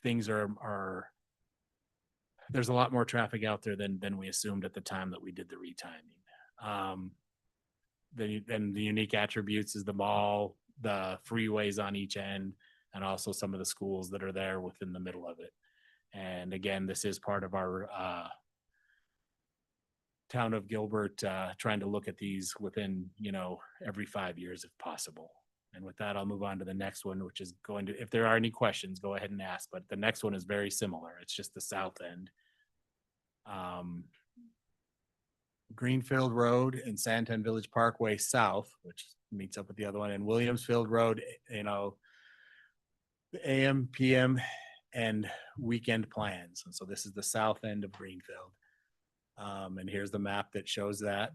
things are there's a lot more traffic out there than we assumed at the time that we did the retiming. Then the unique attributes is the mall, the freeways on each end, and also some of the schools that are there within the middle of it. And again, this is part of our town of Gilbert trying to look at these within, every 5 years if possible. And with that, I'll move on to the next one, which is going to, if there are any questions, go ahead and ask. But the next one is very similar. It's just the south end. Greenfield Road and Santan Village Parkway South, which meets up with the other one, and Williamsfield Road, the AM, PM, and weekend plans. And so this is the south end of Greenfield. And here's the map that shows that.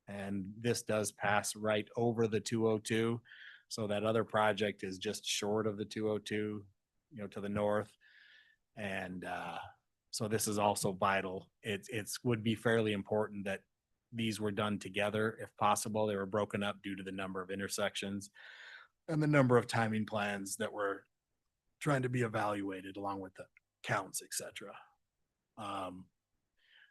And this does pass right over the 202. So that other project is just short of the 202, to the north. And so this is also vital. It would be fairly important that these were done together if possible. They were broken up due to the number of intersections and the number of timing plans that were trying to be evaluated along with the counts, etc.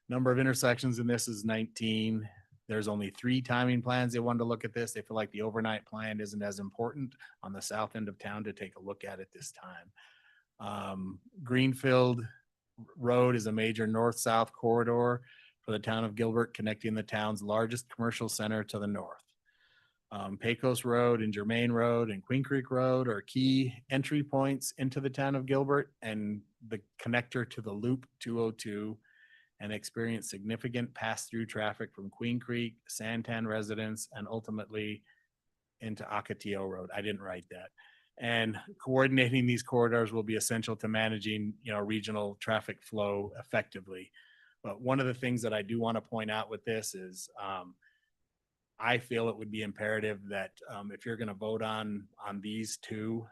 Number of intersections in this is 19. There's only 3 timing plans. They wanted to look at this. They feel like the overnight plan isn't as important on the south end of town to take a look at it this time. Greenfield Road is a major north-south corridor for the town of Gilbert, connecting the town's largest commercial center to the north. Pecos Road and Germain Road and Queen Creek Road are key entry points into the town of Gilbert and the connector to the Loop 202, and experience significant pass-through traffic from Queen Creek, Santan residents, and ultimately into Ocotillo Road. I didn't write that. And coordinating these corridors will be essential to managing, regional traffic flow effectively. But one of the things that I do want to point out with this is I feel it would be imperative that if you're going to vote on these two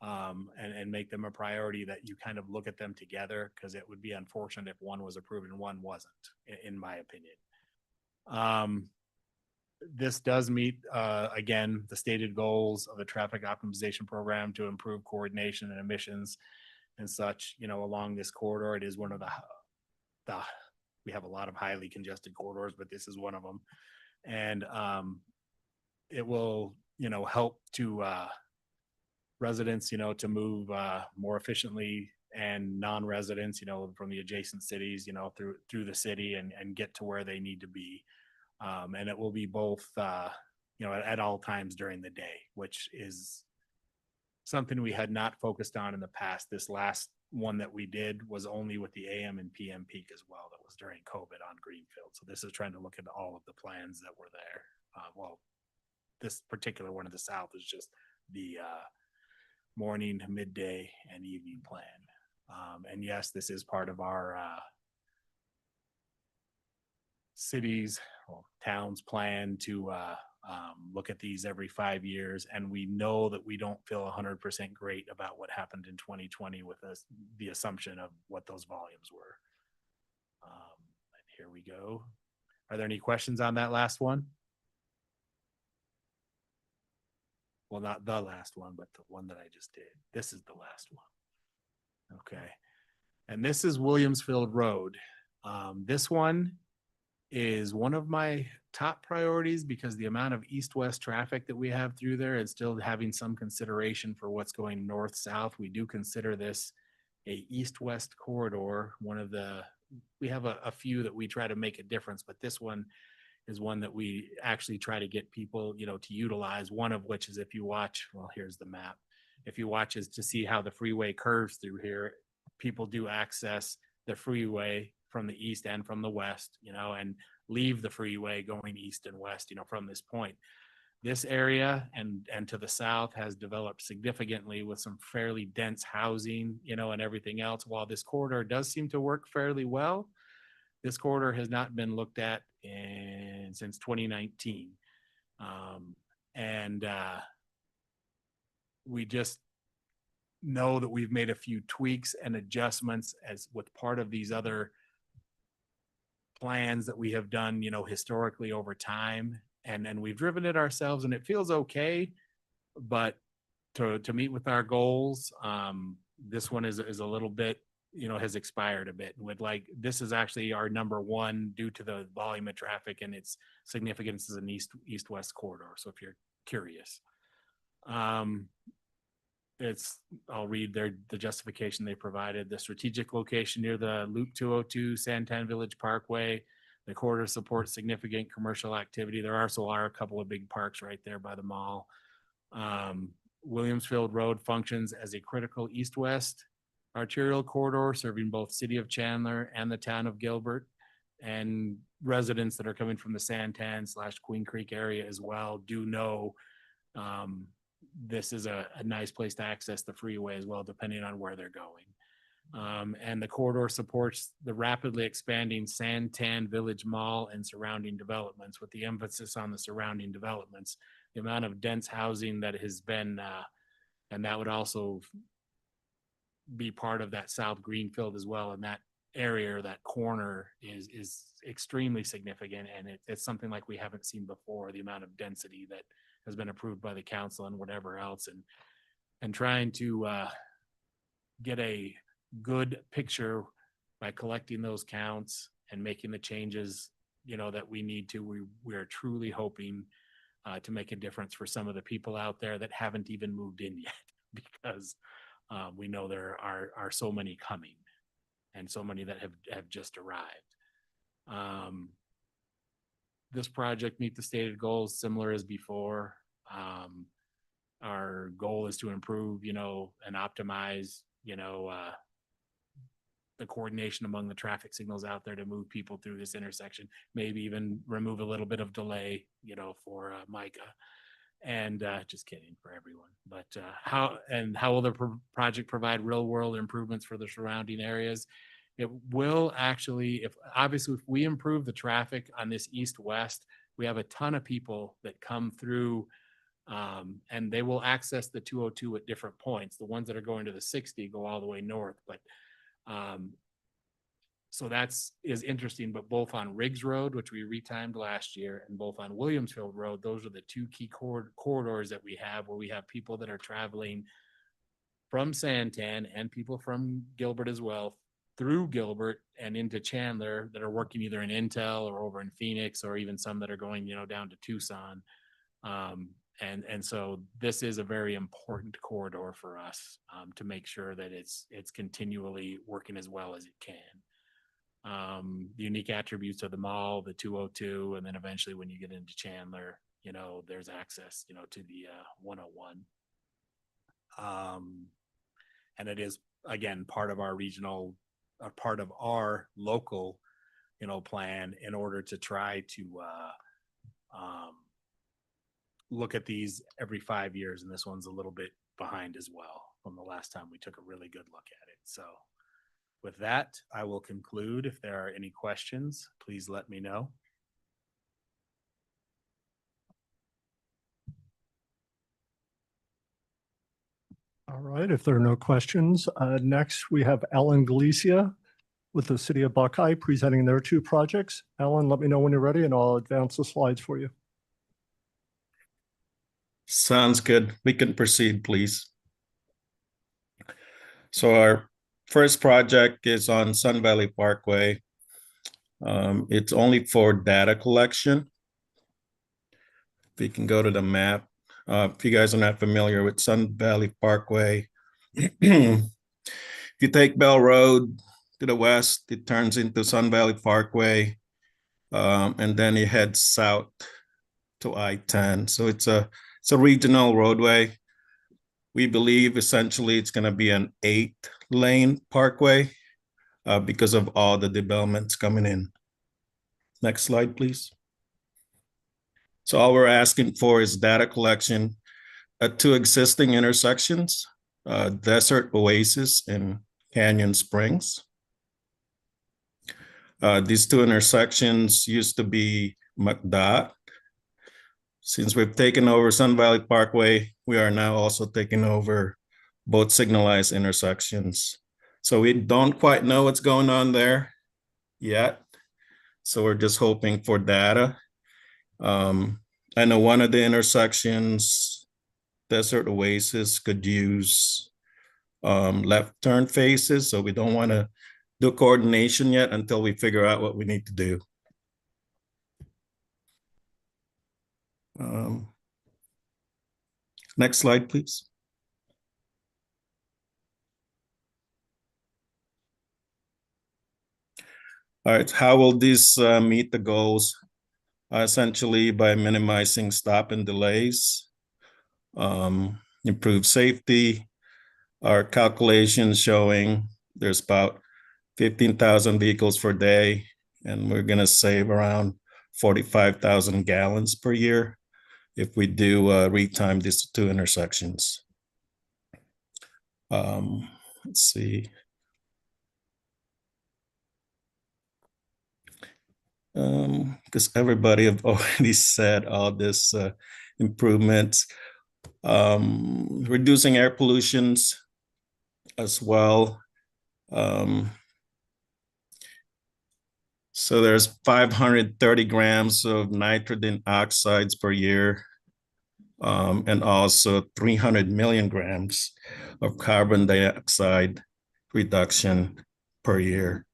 and make them a priority, that you kind of look at them together, because it would be unfortunate if one was approved and one wasn't, in my opinion. This does meet, again, the stated goals of the traffic optimization program to improve coordination and emissions and such, along this corridor. It is one of we have a lot of highly congested corridors, but this is one of them. And it will, help to residents, to move more efficiently, and non-residents, from the adjacent cities, through the city and get to where they need to be. And it will be both, at all times during the day, which is something we had not focused on in the past. This last one that we did was only with the AM and PM peak as well. That was during COVID on Greenfield. So this is trying to look at all of the plans that were there. Well, this particular one in the south is just the morning, midday, and evening plan. And yes, this is part of our cities or towns plan to look at these every 5 years. And we know that we don't feel 100% great about what happened in 2020 with the assumption of what those volumes were. And here we go. Are there any questions on that last one? Well, not the last one, but the one that I just did. This is the last one. Okay. And this is Williamsfield Road. This one is one of my top priorities because the amount of east-west traffic that we have through there is still having some consideration for what's going north-south. We do consider this a east-west corridor. We have a few that we try to make a difference, but this one is one that we actually try to get people, to utilize. One of which is, if you watch, well, here's the map. If you watch, is to see how the freeway curves through here. People do access the freeway from the east and from the west, and leave the freeway going east and west, from this point. This area and to the south has developed significantly with some fairly dense housing, and everything else. While this corridor does seem to work fairly well, this corridor has not been looked at since 2019. We just know that we've made a few tweaks and adjustments as with part of these other plans that we have done, historically over time. And we've driven it ourselves and it feels okay, but to meet with our goals, this one is a little bit, has expired a bit. This is actually our number one due to the volume of traffic and its significance as an east-west corridor. So if you're curious, I'll read the justification they provided. The strategic location near the Loop 202 Santan Village Parkway. The corridor supports significant commercial activity. There also are a couple of big parks right there by the mall. Williamsfield Road functions as a critical east-west arterial corridor serving both City of Chandler and the town of Gilbert, and residents that are coming from the Santan/Queen Creek area as well do know this is a nice place to access the freeway as well, depending on where they're going. And the corridor supports the rapidly expanding Santan Village Mall and surrounding developments, with the emphasis on the surrounding developments. The amount of dense housing that has been, and that would also be part of that South Greenfield as well. And that area, that corner is extremely significant. And it's something like we haven't seen before, the amount of density that has been approved by the council and whatever else. And trying to get a good picture by collecting those counts and making the changes, that we need to. We are truly hoping to make a difference for some of the people out there that haven't even moved in yet, because we know there are so many coming and so many that have just arrived. This project meet the stated goals similar as before. Our goal is to improve, and optimize, the coordination among the traffic signals out there to move people through this intersection, maybe even remove a little bit of delay, for Micah. And just kidding, for everyone. But how will the project provide real world improvements for the surrounding areas? It will actually, if we improve the traffic on this east-west, we have a ton of people that come through, and they will access the 202 at different points. The ones that are going to the 60 go all the way north, but so is interesting. But both on Riggs Road, which we retimed last year, and both on Williamsfield Road, those are the two key corridors that we have, where we have people that are traveling from Santan and people from Gilbert as well through Gilbert and into Chandler that are working either in Intel or over in Phoenix, or even some that are going, down to Tucson. And so this is a very important corridor for us, to make sure that it's continually working as well as it can. The unique attributes of the mall, the 202, and then eventually when you get into Chandler, there's access, to the 101. And it is, again, part of our regional, part of our local, plan in order to try to look at these every 5 years. And this one's a little bit behind as well from the last time we took a really good look at it. So with that, I will conclude. If there are any questions, please let me know. All right, if there are no questions, next we have Ellen Galicia with the City of Buckeye presenting their two projects. Ellen, let me know when you're ready and I'll advance the slides for you. Sounds good. We can proceed, please. So our first project is on Sun Valley Parkway. It's only for data collection. If you can go to the map. If you guys are not familiar with Sun Valley Parkway, if you take Bell Road to the west, it turns into Sun Valley Parkway, and then you head south to I-10. So it's a regional roadway. We believe essentially it's going to be an 8-lane parkway because of all the developments coming in. Next slide, please. So all we're asking for is data collection at 2 existing intersections, Desert Oasis and Canyon Springs. These 2 intersections used to be McDOT. Since we've taken over Sun Valley Parkway, we are now also taking over both signalized intersections. So we don't quite know what's going on there yet. So we're just hoping for data. I know one of the intersections, Desert Oasis, could use left turn faces. So we don't want to do coordination yet until we figure out what we need to do. Next slide, please. All right, how will this meet the goals? Essentially by minimizing stop and delays, improve safety. Our calculations showing there's about 15,000 vehicles per day, and we're gonna save around 45,000 gallons per year if we do retime these 2 intersections. Let's see. Because everybody have already said all this improvements. Reducing air pollutions as well. So there's 530 grams of nitrogen oxides per year, and also 300 million grams of carbon dioxide reduction per year.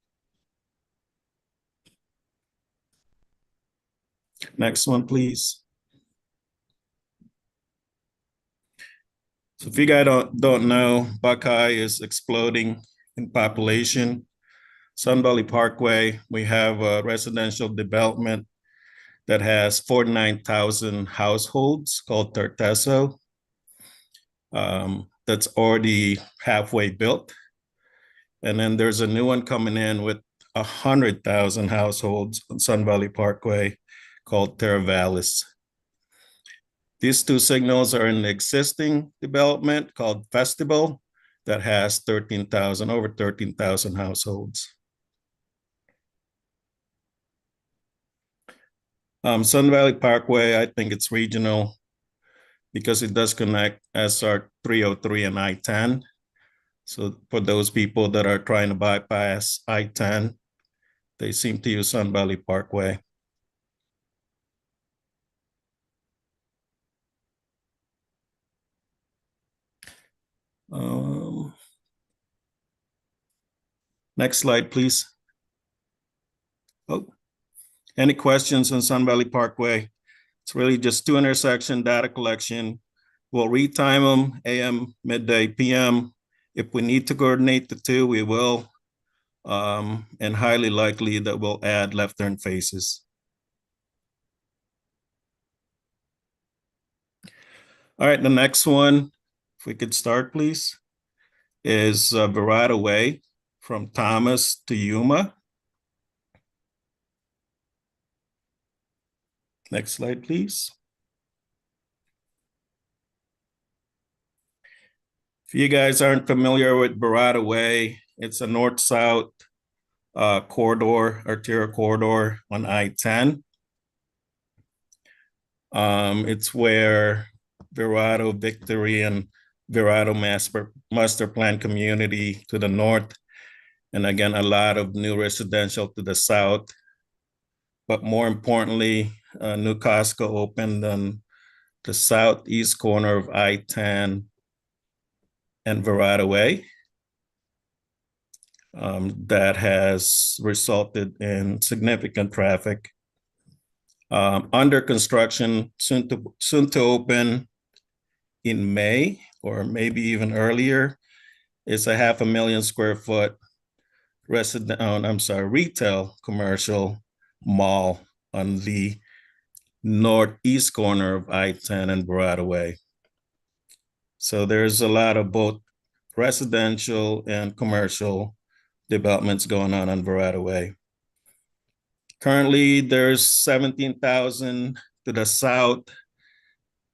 Next one, please. So if you guys don't know, Buckeye is exploding in population. Sun Valley Parkway, we have a residential development that has 49,000 households called Terteso. That's already halfway built. And then there's a new one coming in with 100,000 households on Sun Valley Parkway called Teravalis. These 2 signals are in the existing development called Festival that has over 13,000 households. Sun Valley Parkway, I think it's regional because it does connect SR 303 and I-10. So for those people that are trying to bypass I-10, they seem to use Sun Valley Parkway. Next slide, please. Oh, any questions on Sun Valley Parkway? It's really just 2 intersection data collection. We'll retime them AM, midday, PM. If we need to coordinate the two, we will. And highly likely that we'll add left turn faces. All right, the next one, if we could start, please, is Verada Way from Thomas to Yuma. Next slide, please. If you guys aren't familiar with Verada Way, it's a north-south corridor, arterial corridor on I-10. It's where Verado, Victory, and Verado Master Plan community to the north. And again, a lot of new residential to the south. But more importantly, new Costco opened on the southeast corner of I-10 and Verada Way. That has resulted in significant traffic. Under construction, soon to open in May, or maybe even earlier, is a 500,000 square foot retail commercial mall on the northeast corner of I-10 and Verada Way. So there's a lot of both residential and commercial developments going on Verada Way. Currently, there's 17,000 to the south,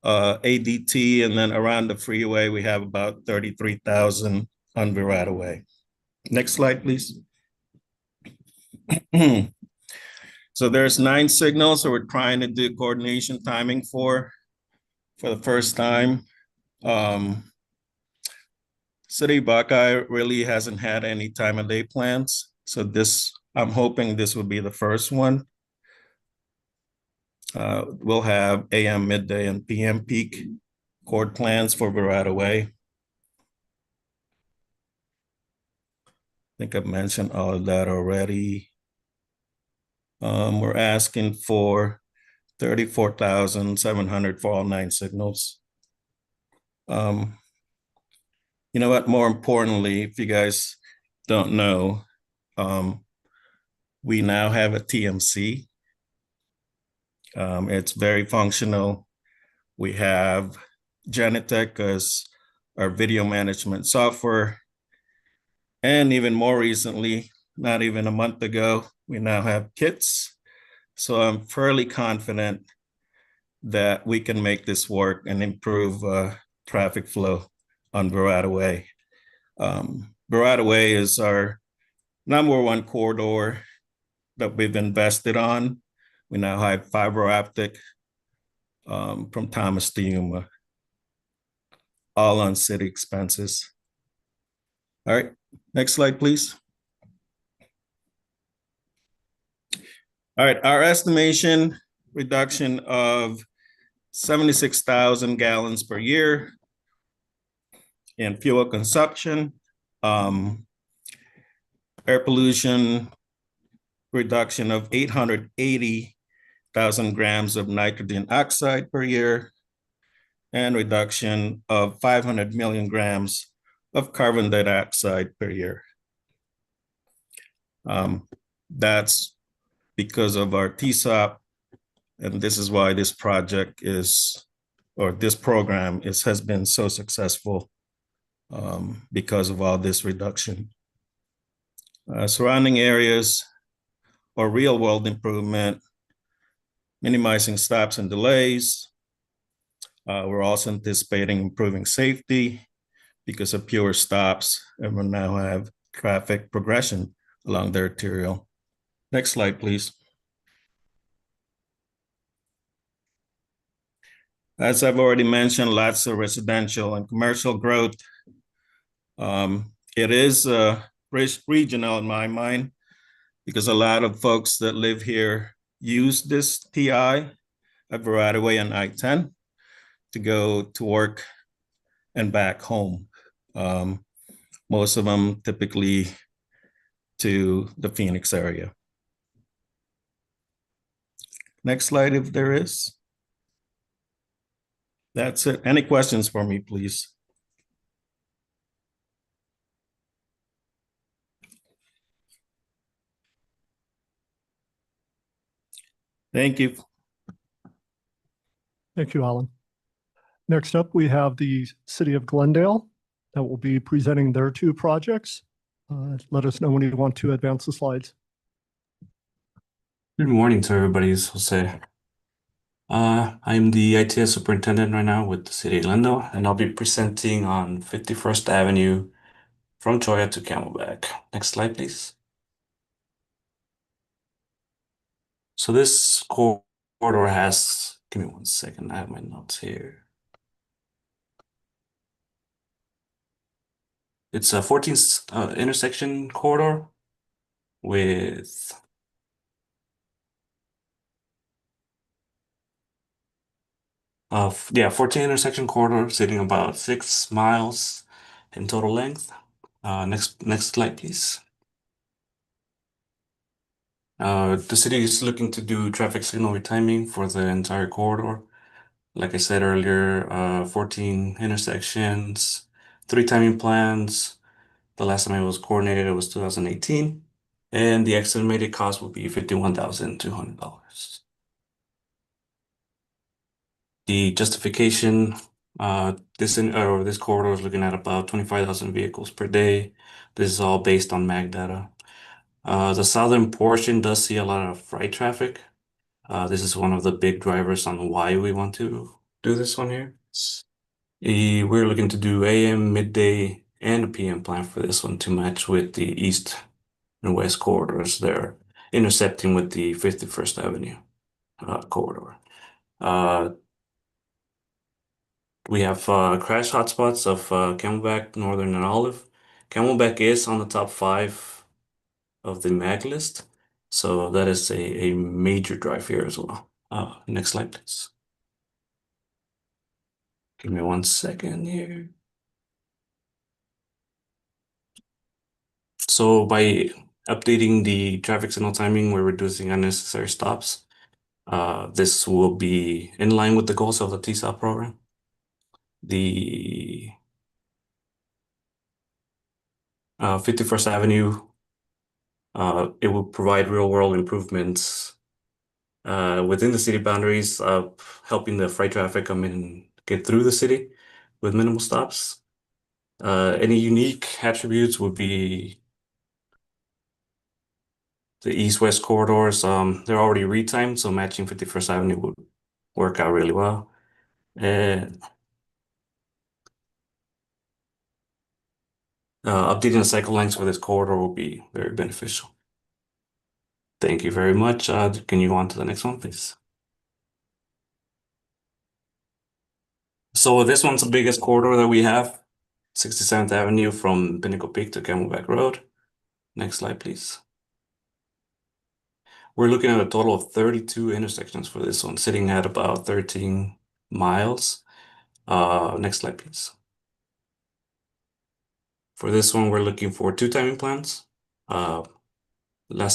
ADT, and then around the freeway, we have about 33,000 on Verada Way. Next slide, please. So there's 9 signals that we're trying to do coordination timing for the first time. City of Buckeye really hasn't had any time of day plans. So I'm hoping this will be the first one. We'll have AM, midday, and PM peak chord plans for Verada Way. I think I've mentioned all of that already. We're asking for 34,700 for all 9 signals. You know what, more importantly, if you guys don't know, we now have a TMC. It's very functional. We have Genetec as our video management software. And even more recently, not even a month ago, we now have kits. So I'm fairly confident that we can make this work and improve traffic flow on Verada Way. Verada Way is our #1 corridor that we've invested on. We now have fiber optic from Thomas to Yuma, all on city expenses. All right, next slide, please. All right, our estimation reduction of 76,000 gallons per year in fuel consumption, air pollution reduction of 880,000 grams of nitrogen oxide per year, and reduction of 500 million grams of carbon dioxide per year. That's because of our TSOP, and this is why this project is, or this program has been so successful, because of all this reduction. Surrounding areas or real world improvement, minimizing stops and delays. We're also anticipating improving safety because of fewer stops, and we now have traffic progression along the arterial. Next slide, please. As I've already mentioned, lots of residential and commercial growth. It is regional in my mind, because a lot of folks that live here use this TI at Verada Way and I-10 to go to work and back home. Most of them typically to the Phoenix area. Next slide, if there is. That's it. Any questions for me, please? Thank you. Thank you, Alan. Next up, we have the City of Glendale that will be presenting their two projects. Let us know when you want to advance the slides. Good morning to everybody. It's Jose. I'm the ITS superintendent right now with the City of Glendale, and I'll be presenting on 51st Avenue from Cholla to Camelback. Next slide, please. So this corridor has, give me 1 second, I have my notes here. It's a 14th intersection corridor with 14 intersection corridor sitting about 6 miles in total length. Next slide, please. The city is looking to do traffic signal retiming for the entire corridor. Like I said earlier, 14 intersections, 3 timing plans. The last time it was coordinated, it was 2018. And the estimated cost will be $51,200. The justification, this corridor is looking at about 25,000 vehicles per day. This is all based on MAG data. The southern portion does see a lot of freight traffic. This is one of the big drivers on why we want to do this one here. We're looking to do AM, midday, and a PM plan for this one to match with the east and west corridors. They're intercepting with the 51st Avenue corridor. We have crash hotspots of Camelback, Northern, and Olive. Camelback is on the top 5 of the MAG list, so that is a major drive here as well. Next slide, please. Give me 1 second here. So by updating the traffic signal timing, we're reducing unnecessary stops. This will be in line with the goals of the TSOP program. The 51st Avenue, it will provide real-world improvements within the city boundaries, helping the freight traffic come in and get through the city with minimal stops. Any unique attributes would be the east-west corridors. They're already retimed, so matching 51st Avenue would work out really well. And updating the cycle lengths for this corridor will be very beneficial. Thank you very much. Can you go on to the next one, please? So this one's the biggest corridor that we have, 67th Avenue from Pinnacle Peak to Camelback Road. Next slide, please. We're looking at a total of 32 intersections for this one, sitting at about 13 miles. Next slide, please. For this one, we're looking for 2 timing plans. Last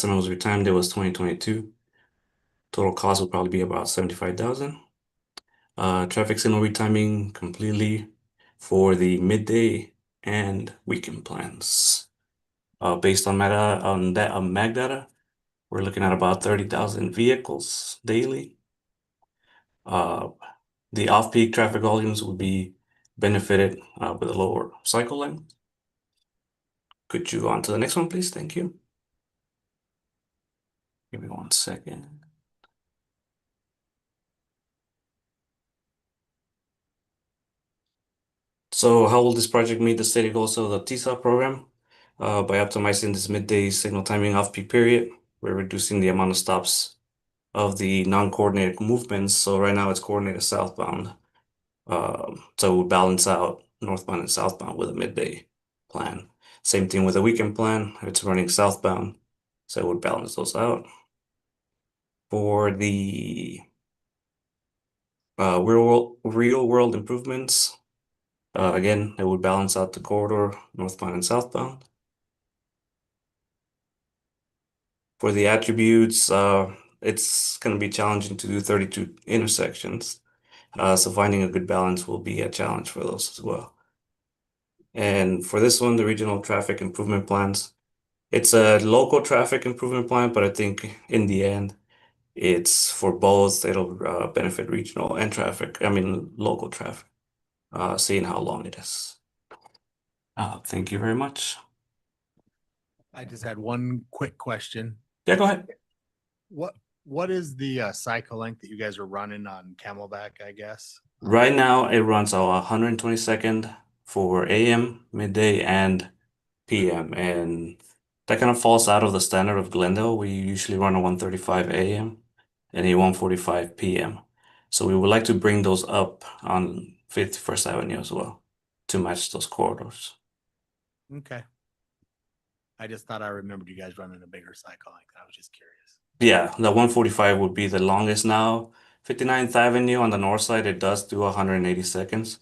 time it was retimed, it was 2022. Total cost will probably be about $75,000. Traffic signal retiming completely for the midday and weekend plans. Based on MAG data, we're looking at about 30,000 vehicles daily. The off-peak traffic volumes will be benefited with a lower cycle length. Could you go on to the next one, please? Thank you. Give me 1 second. So how will this project meet the stated goals of the TSOP program? By optimizing this midday signal timing off-peak period, we're reducing the amount of stops of the non-coordinated movements. So right now it's coordinated southbound. So we'll balance out northbound and southbound with a midday plan. Same thing with a weekend plan. It's running southbound, so it would balance those out. For the real world improvements, again, it would balance out the corridor northbound and southbound. For the attributes, it's going to be challenging to do 32 intersections. So finding a good balance will be a challenge for those as well. And for this one, the regional traffic improvement plans, it's a local traffic improvement plan, but I think in the end, it's for both. It'll benefit regional and local traffic, seeing how long it is. Thank you very much. I just had one quick question. Yeah, go ahead. What is the cycle length that you guys are running on Camelback, I guess? Right now, it runs a 122nd for AM, midday, and PM, and that kind of falls out of the standard of Glendale. We usually run a 135 AM and a 145 PM. So we would like to bring those up on 51st Avenue as well to match those corridors. Okay. I just thought I remembered you guys running a bigger cycle like that. I was just curious. Yeah, the 145 would be the longest now. 59th Avenue on the north side, it does do 180 seconds,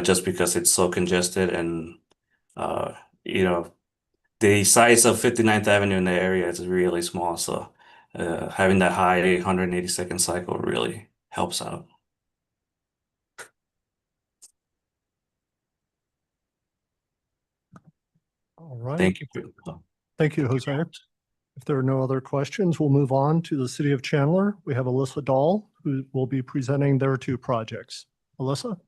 just because it's so congested and, the size of 59th Avenue in the area is really small. So having that high 180-second cycle really helps out. All right. Thank you. Thank you, Jose. If there are no other questions, we'll move on to the City of Chandler. We have Alyssa Dahl, who will be presenting their two projects. Alyssa?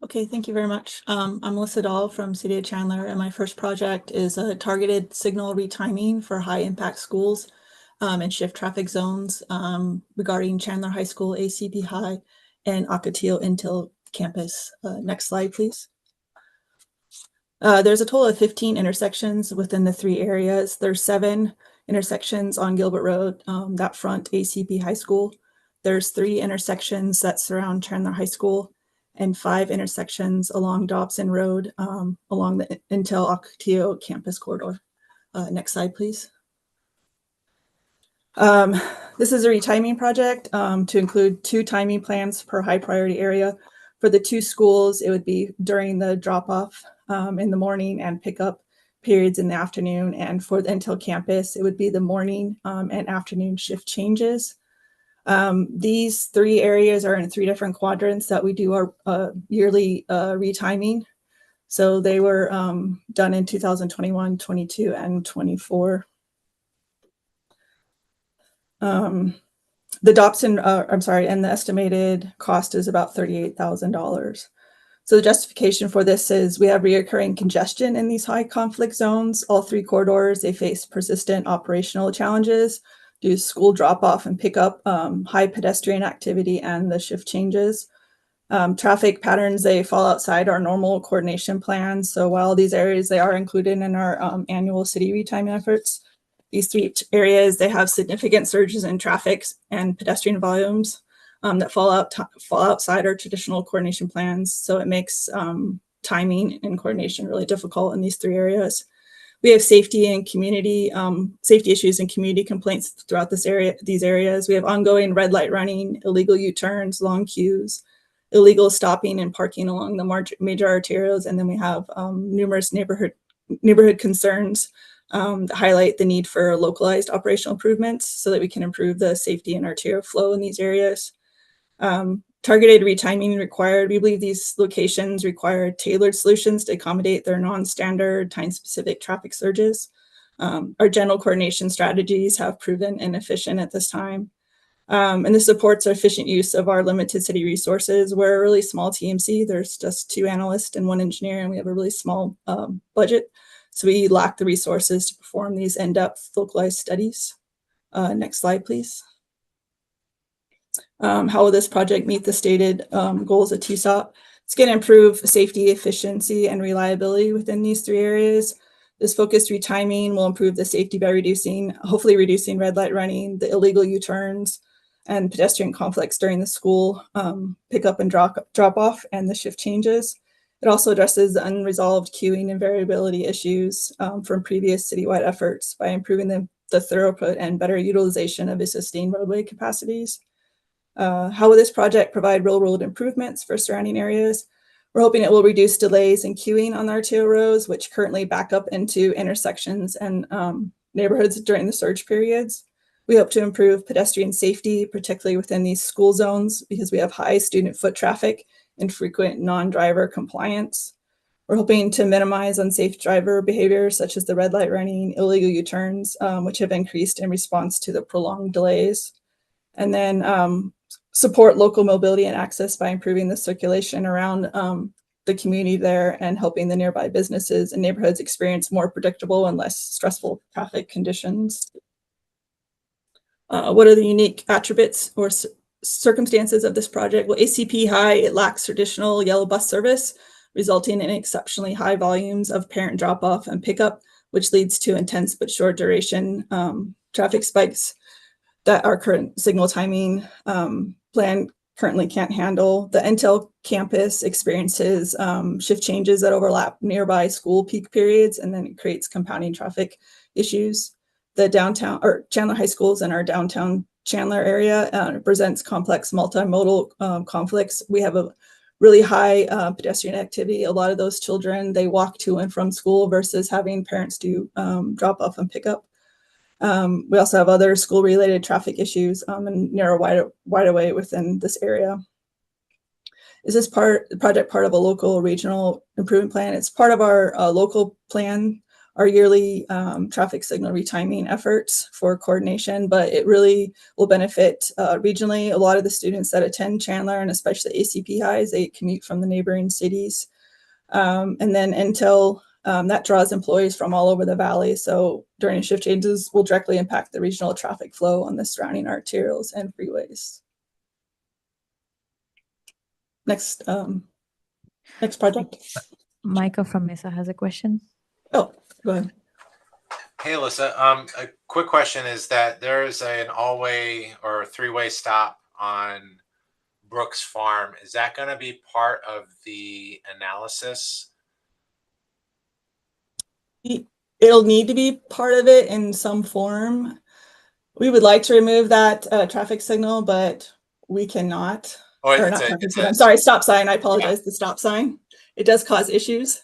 Okay, thank you very much. I'm Alyssa Dahl from City of Chandler, and my first project is a targeted signal retiming for high impact schools and shift traffic zones regarding Chandler High School, ACP High, and Ocotillo Intel campus. Next slide, please. There's a total of 15 intersections within the three areas. There's 7 intersections on Gilbert Road that front ACP High School. There's 3 intersections that surround Chandler High School and 5 intersections along Dobson Road along the Intel Ocotillo campus corridor. Next slide, please. This is a retiming project to include 2 timing plans per high priority area. For the 2 schools, it would be during the drop-off in the morning and pickup periods in the afternoon. And for the Intel campus, it would be the morning and afternoon shift changes. These 3 areas are in 3 different quadrants that we do our yearly retiming. So they were done in 2021, 22, and 24. The Dobson, and the estimated cost is about $38,000. So the justification for this is we have reoccurring congestion in these high conflict zones. All 3 corridors, they face persistent operational challenges due to school drop-off and pickup, high pedestrian activity, and the shift changes. Traffic patterns, they fall outside our normal coordination plans. So while these areas, they are included in our annual city retiming efforts, these 3 areas, they have significant surges in traffic and pedestrian volumes that fall outside our traditional coordination plans. So it makes timing and coordination really difficult in these 3 areas. We have safety and community safety issues and community complaints throughout these areas. We have ongoing red light running, illegal U-turns, long queues, illegal stopping and parking along the major arterials, and then we have numerous neighborhood concerns that highlight the need for localized operational improvements so that we can improve the safety and arterial flow in these areas. Targeted retiming required. We believe these locations require tailored solutions to accommodate their non-standard time-specific traffic surges. Our general coordination strategies have proven inefficient at this time. And this supports our efficient use of our limited city resources. We're a really small TMC. There's just 2 analysts and 1 engineer, and we have a really small budget. So we lack the resources to perform these in-depth localized studies. Next slide, please. How will this project meet the stated goals of TSOP? It's going to improve safety, efficiency, and reliability within these 3 areas. This focused retiming will improve the safety by hopefully reducing red light running, the illegal U-turns, and pedestrian conflicts during the school pickup and drop off and the shift changes. It also addresses the unresolved queuing and variability issues from previous citywide efforts by improving the throughput and better utilization of existing roadway capacities. How will this project provide real-world improvements for surrounding areas? We're hoping it will reduce delays in queuing on the arterial roads, which currently back up into intersections and neighborhoods during the surge periods. We hope to improve pedestrian safety, particularly within these school zones, because we have high student foot traffic and frequent non-driver compliance. We're hoping to minimize unsafe driver behavior, such as the red light running, illegal U-turns, which have increased in response to the prolonged delays. And then support local mobility and access by improving the circulation around the community there and helping the nearby businesses and neighborhoods experience more predictable and less stressful traffic conditions. What are the unique attributes or circumstances of this project? Well, ACP High, it lacks traditional yellow bus service, resulting in exceptionally high volumes of parent drop-off and pickup, which leads to intense but short duration traffic spikes that our current signal timing plan currently can't handle. The Intel campus experiences shift changes that overlap nearby school peak periods, and then it creates compounding traffic issues. The downtown or Chandler High Schools in our downtown Chandler area presents complex multimodal conflicts. We have a really high pedestrian activity. A lot of those children, they walk to and from school versus having parents do drop off and pick up. We also have other school-related traffic issues and narrow right-of-way within this area. Is this project part of a local regional improvement plan? It's part of our local plan, our yearly traffic signal retiming efforts for coordination, but it really will benefit regionally. A lot of the students that attend Chandler, and especially ACP Highs, they commute from the neighboring cities. And then Intel, that draws employees from all over the valley. So during shift changes will directly impact the regional traffic flow on the surrounding arterials and freeways. Next project. Micah from Mesa has a question. Oh, go ahead. Hey, Alyssa. A quick question is that there's an all-way or three-way stop on Brooks Farm. Is that going to be part of the analysis? It'll need to be part of it in some form. We would like to remove that traffic signal, but we cannot. Oh, Or not traffic signal. I'm sorry, stop sign. I apologize. Yeah. The stop sign. It does cause issues.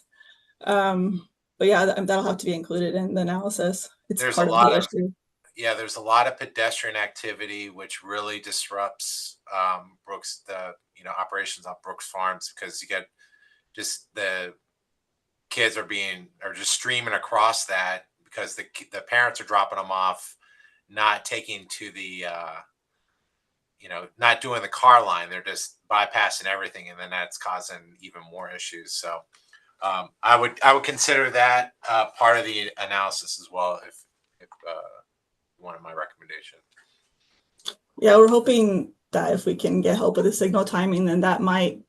But yeah, that'll have to be included in the analysis. It's there's part a lot of the of issue. Yeah, there's a lot of pedestrian activity which really disrupts Brooks, operations on Brooks Farms, because you get just the kids are just streaming across that because the parents are dropping them off, not taking to the not doing the car line. They're just bypassing everything, and then that's causing even more issues. So I would consider that part of the analysis as well if one of my recommendations. Yeah, we're hoping that if we can get help with the signal timing, then that might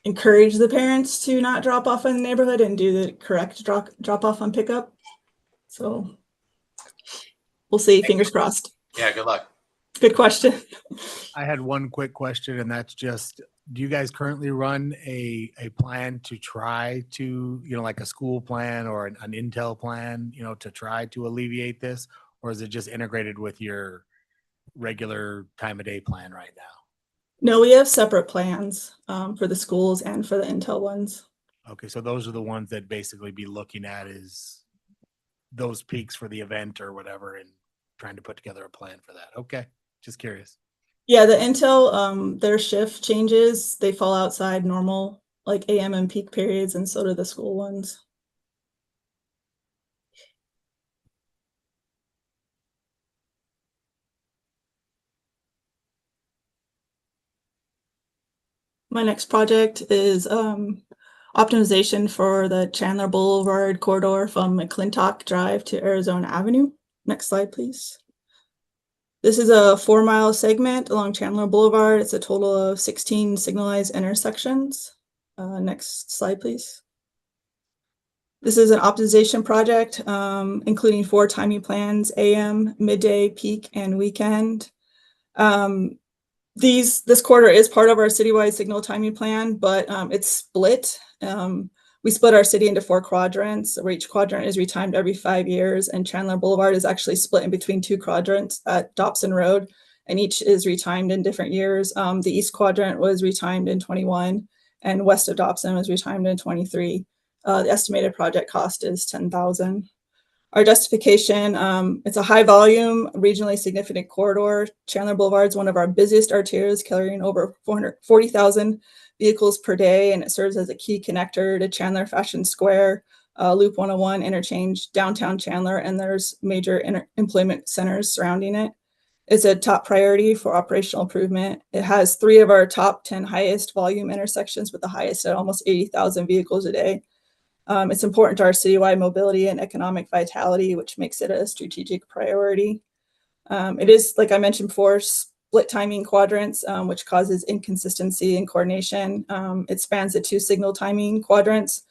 encourage the parents to not drop off in the neighborhood and do the correct drop off on pickup. So we'll see. Fingers crossed. Yeah, good luck. Good question. I had one quick question, and that's just, do you guys currently run a plan to try to, like a school plan or an Intel plan, to try to alleviate this? Or is it just integrated with your regular time of day plan right now? No, we have separate plans for the schools and for the Intel ones. Okay, so those are the ones that basically be looking at is those peaks for the event or whatever and trying to put together a plan for that. Okay, just curious. Yeah, the Intel, their shift changes. They fall outside normal like AM and peak periods, and so do the school ones. My next project is optimization for the Chandler Boulevard corridor from McClintock Drive to Arizona Avenue. Next slide, please. This is a 4-mile segment along Chandler Boulevard. It's a total of 16 signalized intersections. Next slide, please. This is an optimization project, including 4 timing plans: AM, midday, peak, and weekend. This corridor is part of our citywide signal timing plan, but it's split. We split our city into 4 quadrants, where each quadrant is retimed every 5 years, and Chandler Boulevard is actually split in between 2 quadrants at Dobson Road, and each is retimed in different years. The east quadrant was retimed in 21, and west of Dobson was retimed in 23. The estimated project cost is $10,000. Our justification, it's a high volume, regionally significant corridor. Chandler Boulevard is one of our busiest arterials, carrying over 440,000 vehicles per day, and it serves as a key connector to Chandler Fashion Square, Loop 101 interchange, downtown Chandler, and there's major employment centers surrounding it. It's a top priority for operational improvement. It has 3 of our top 10 highest volume intersections, with the highest at almost 80,000 vehicles a day. It's important to our citywide mobility and economic vitality, which makes it a strategic priority. It is, like I mentioned before, split timing quadrants, which causes inconsistency in coordination. It spans the 2 signal timing quadrants,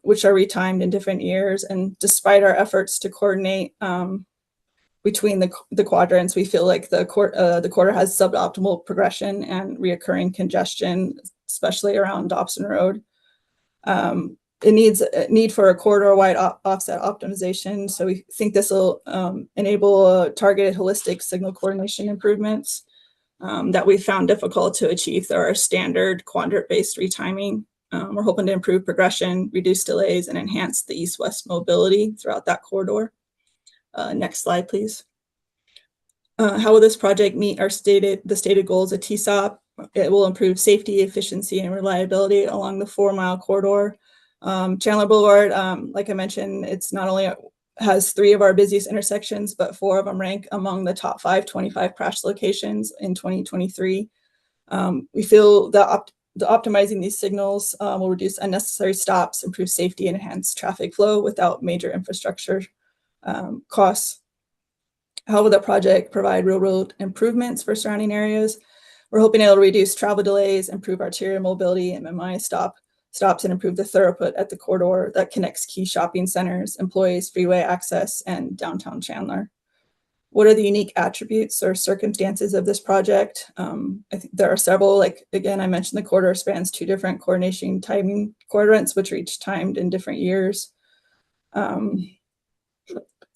which are retimed in different years. And despite our efforts to coordinate between the quadrants, we feel like the corridor has suboptimal progression and reoccurring congestion, especially around Dobson Road. It needs a need for a corridor-wide offset optimization. So we think this will enable targeted holistic signal coordination improvements that we found difficult to achieve through our standard quadrant-based retiming. We're hoping to improve progression, reduce delays, and enhance the east-west mobility throughout that corridor. Next slide, please. How will this project meet the stated goals of TSOP? It will improve safety, efficiency, and reliability along the 4-mile corridor. Chandler Boulevard, like I mentioned, it's not only has 3 of our busiest intersections, but 4 of them rank among the top 25 crash locations in 2023. We feel that optimizing these signals will reduce unnecessary stops, improve safety, and enhance traffic flow without major infrastructure costs. How will the project provide real road improvements for surrounding areas? We're hoping it'll reduce travel delays, improve arterial mobility, and minimize stops, and improve the throughput at the corridor that connects key shopping centers, employees, freeway access, and downtown Chandler. What are the unique attributes or circumstances of this project? I think there are several. Like, again, I mentioned the corridor spans 2 different coordination timing quadrants, which are each timed in different years.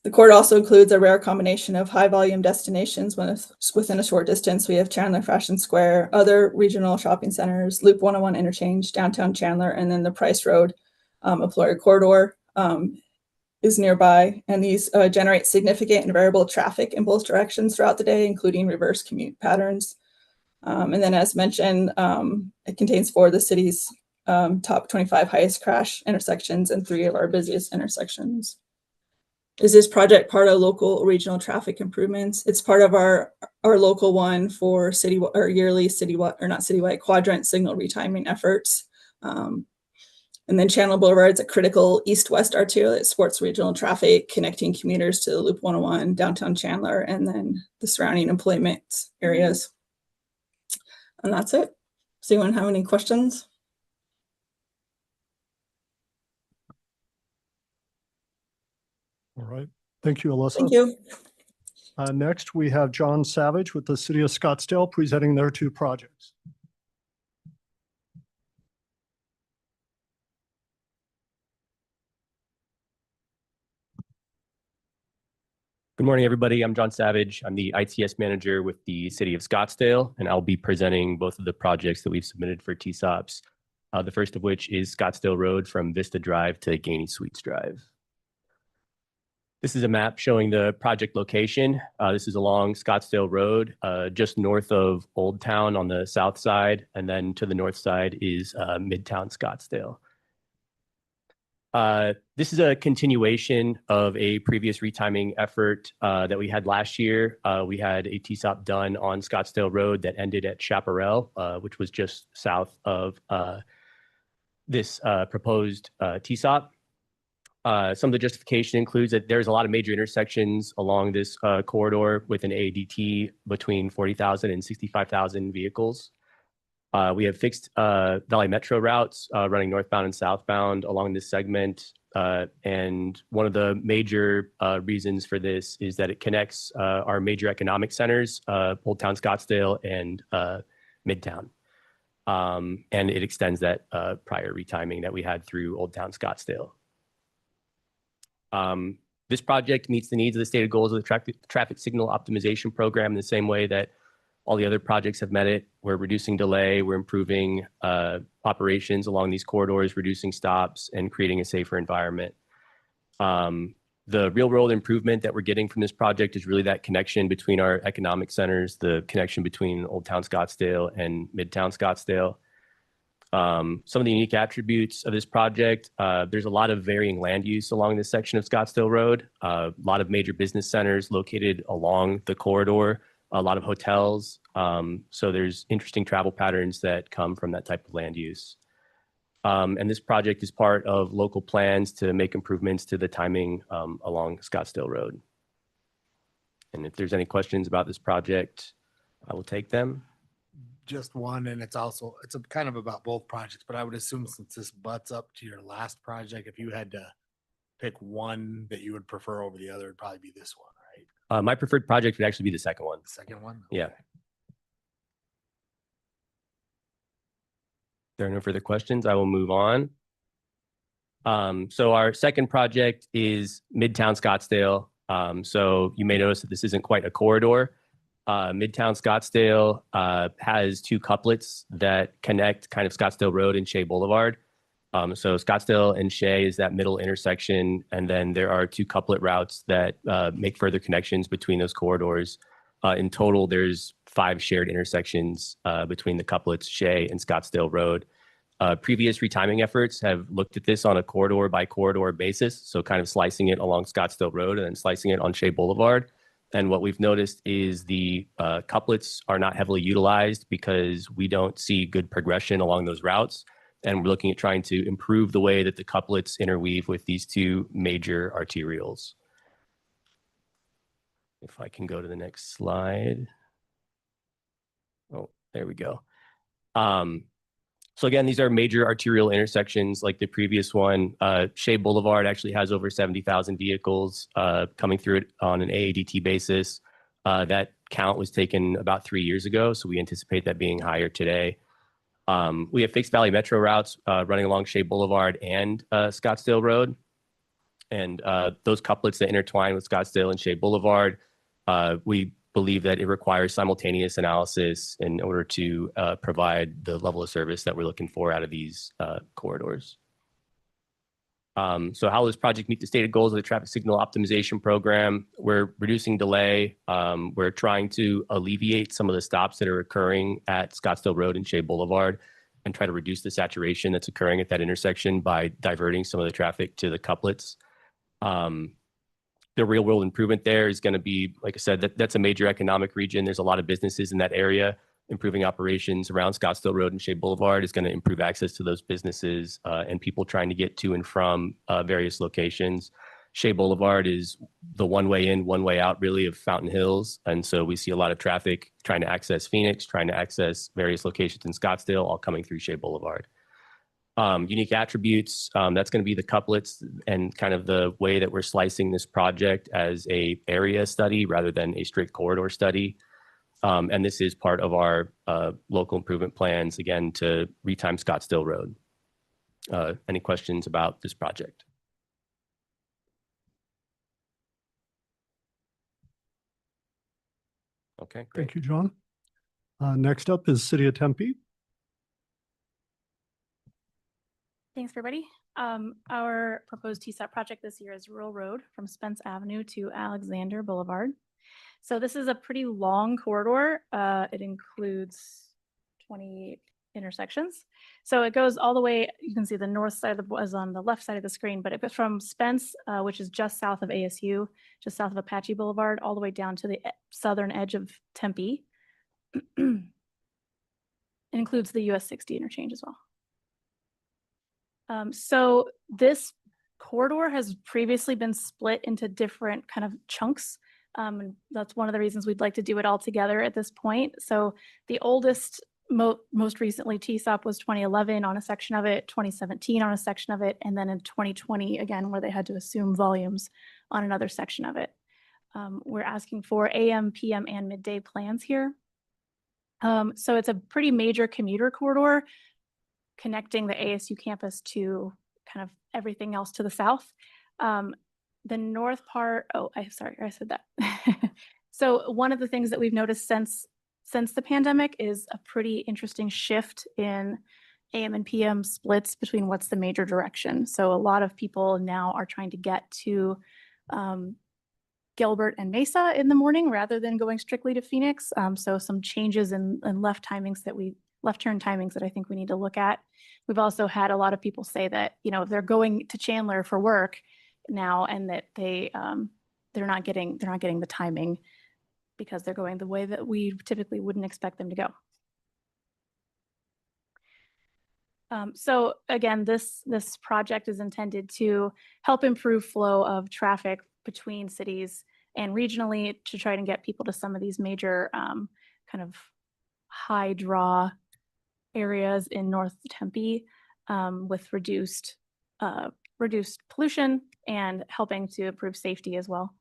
The corridor also includes a rare combination of high volume destinations within a short distance. We have Chandler Fashion Square, other regional shopping centers, Loop 101 interchange, downtown Chandler, and then the Price Road employer corridor is nearby. And these generate significant and variable traffic in both directions throughout the day, including reverse commute patterns. And then, as mentioned, it contains 4 of the city's top 25 highest crash intersections and 3 of our busiest intersections. Is this project part of local or regional traffic improvements? It's part of our local one for city or yearly citywide, or not citywide, quadrant signal retiming efforts. And then Chandler Boulevard is a critical east-west arterial that supports regional traffic, connecting commuters to Loop 101, downtown Chandler, and then the surrounding employment areas. And that's it. Does anyone have any questions? All right. Thank you, Alyssa. Thank you. Next, we have John Savage with the City of Scottsdale presenting their 2 projects. Good morning, everybody. I'm John Savage. I'm the ITS manager with the City of Scottsdale, and I'll be presenting both of the projects that we've submitted for TSOPs. The first of which is Scottsdale Road from Vista Drive to Gainey Suites Drive. This is a map showing the project location. This is along Scottsdale Road, just north of Old Town on the south side, and then to the north side is Midtown Scottsdale. This is a continuation of a previous retiming effort that we had last year. We had a TSOP done on Scottsdale Road that ended at Chaparral, which was just south of this proposed TSOP. Some of the justification includes that there's a lot of major intersections along this corridor with an ADT between 40,000 and 65,000 vehicles. We have fixed Valley Metro routes running northbound and southbound along this segment. And one of the major reasons for this is that it connects our major economic centers, Old Town Scottsdale and Midtown. And it extends that prior retiming that we had through Old Town Scottsdale. This project meets the needs of the stated goals of the traffic signal optimization program in the same way that all the other projects have met it. We're reducing delay, we're improving operations along these corridors, reducing stops, and creating a safer environment. The real world improvement that we're getting from this project is really that connection between our economic centers, the connection between Old Town Scottsdale and Midtown Scottsdale. Some of the unique attributes of this project, there's a lot of varying land use along this section of Scottsdale Road, a lot of major business centers located along the corridor, a lot of hotels. So there's interesting travel patterns that come from that type of land use. And this project is part of local plans to make improvements to the timing along Scottsdale Road. And if there's any questions about this project, I will take them. Just one, and it's a kind of about both projects, but I would assume since this butts up to your last project, if you had to pick one that you would prefer over the other, it'd probably be this one, right? My preferred project would actually be the second one. The second one? Yeah. There are no further questions. I will move on. So our second project is Midtown Scottsdale. So you may notice that this isn't quite a corridor. Midtown Scottsdale has two couplets that connect kind of Scottsdale Road and Shea Boulevard. So Scottsdale and Shea is that middle intersection, and then there are two couplet routes that make further connections between those corridors. In total, there's 5 shared intersections between the couplets Shea and Scottsdale Road. Previous retiming efforts have looked at this on a corridor by corridor basis, so kind of slicing it along Scottsdale Road and then slicing it on Shea Boulevard. And what we've noticed is the couplets are not heavily utilized because we don't see good progression along those routes. And we're looking at trying to improve the way that the couplets interweave with these two major arterials. If I can go to the next slide. Oh, there we go. So again, these are major arterial intersections like the previous one. Shea Boulevard actually has over 70,000 vehicles coming through it on an AADT basis. That count was taken about 3 years ago, so we anticipate that being higher today. We have fixed Valley Metro routes running along Shea Boulevard and Scottsdale Road. And those couplets that intertwine with Scottsdale and Shea Boulevard, we believe that it requires simultaneous analysis in order to provide the level of service that we're looking for out of these corridors. So how will this project meet the stated goals of the traffic signal optimization program? We're reducing delay. We're trying to alleviate some of the stops that are occurring at Scottsdale Road and Shea Boulevard and try to reduce the saturation that's occurring at that intersection by diverting some of the traffic to the couplets. The real world improvement there is going to be, like I said, that's a major economic region. There's a lot of businesses in that area. Improving operations around Scottsdale Road and Shea Boulevard is going to improve access to those businesses and people trying to get to and from various locations. Shea Boulevard is the one way in, one way out really of Fountain Hills. And so we see a lot of traffic trying to access Phoenix, trying to access various locations in Scottsdale, all coming through Shea Boulevard. Unique attributes, that's going to be the couplets and kind of the way that we're slicing this project as a area study rather than a strict corridor study. And this is part of our local improvement plans, again, to retime Scottsdale Road. Any questions about this project? Okay, great. Thank you, John. Next up is City of Tempe. Thanks, everybody. Our proposed TSAP project this year is Rural Road from Spence Avenue to Alexander Boulevard. So this is a pretty long corridor. It includes 20 intersections. So it goes all the way, you can see the north side of the is on the left side of the screen, but it goes from Spence, which is just south of ASU, just south of Apache Boulevard, all the way down to the southern edge of Tempe. It includes the US 60 interchange as well. So this corridor has previously been split into different kind of chunks. And that's one of the reasons we'd like to do it all together at this point. So the oldest, most recently TSOP was 2011 on a section of it, 2017 on a section of it, and then in 2020 again, where they had to assume volumes on another section of it. We're asking for AM, PM, and midday plans here. So it's a pretty major commuter corridor connecting the ASU campus to kind of everything else to the south. The north part, sorry, I said that. So one of the things that we've noticed since the pandemic is a pretty interesting shift in AM and PM splits between what's the major direction. So a lot of people now are trying to get to Gilbert and Mesa in the morning rather than going strictly to Phoenix. So some changes in left turn timings that I think we need to look at. We've also had a lot of people say that, you know, if they're going to Chandler for work now and that they're not getting the timing because they're going the way that we typically wouldn't expect them to go. So again, this project is intended to help improve flow of traffic between cities and regionally to try to get people to some of these major kind of high draw areas in North Tempe with reduced pollution and helping to improve safety as well.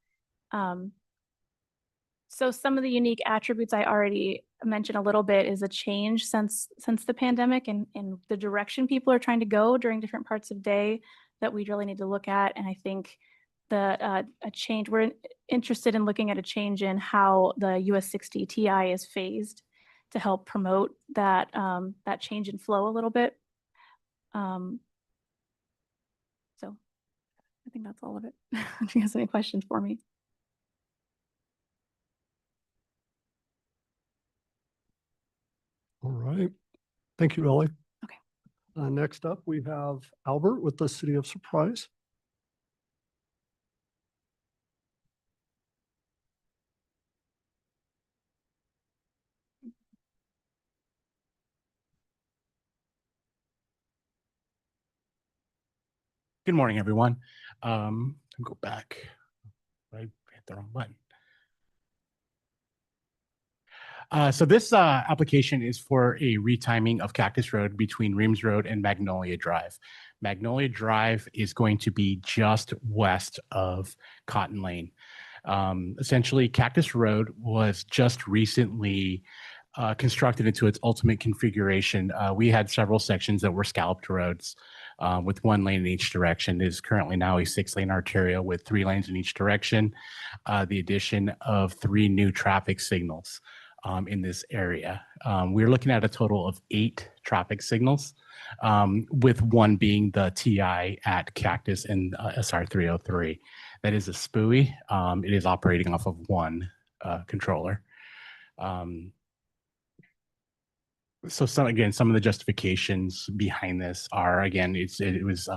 So some of the unique attributes I already mentioned a little bit is a change since the pandemic and the direction people are trying to go during different parts of day that we really need to look at. And I think a change, we're interested in looking at a change in how the US 60 TI is phased to help promote that change in flow a little bit. So I think that's all of it. If you guys have any questions for me. All right. Thank you, Ellie. Okay. Next up, we have Albert with the City of Surprise. Good morning, everyone. Go back. I hit the wrong button. So this application is for a retiming of Cactus Road between Reams Road and Magnolia Drive. Magnolia Drive is going to be just west of Cotton Lane. Essentially, Cactus Road was just recently constructed into its ultimate configuration. We had several sections that were scalloped roads with 1 lane in each direction. It is currently now a 6-lane arterial with 3 lanes in each direction. The addition of 3 new traffic signals in this area. We're looking at a total of 8 traffic signals, with 1 being the TI at Cactus and SR 303. That is a SPUI. It is operating off of 1 controller. So some of the justifications behind this are, again, it was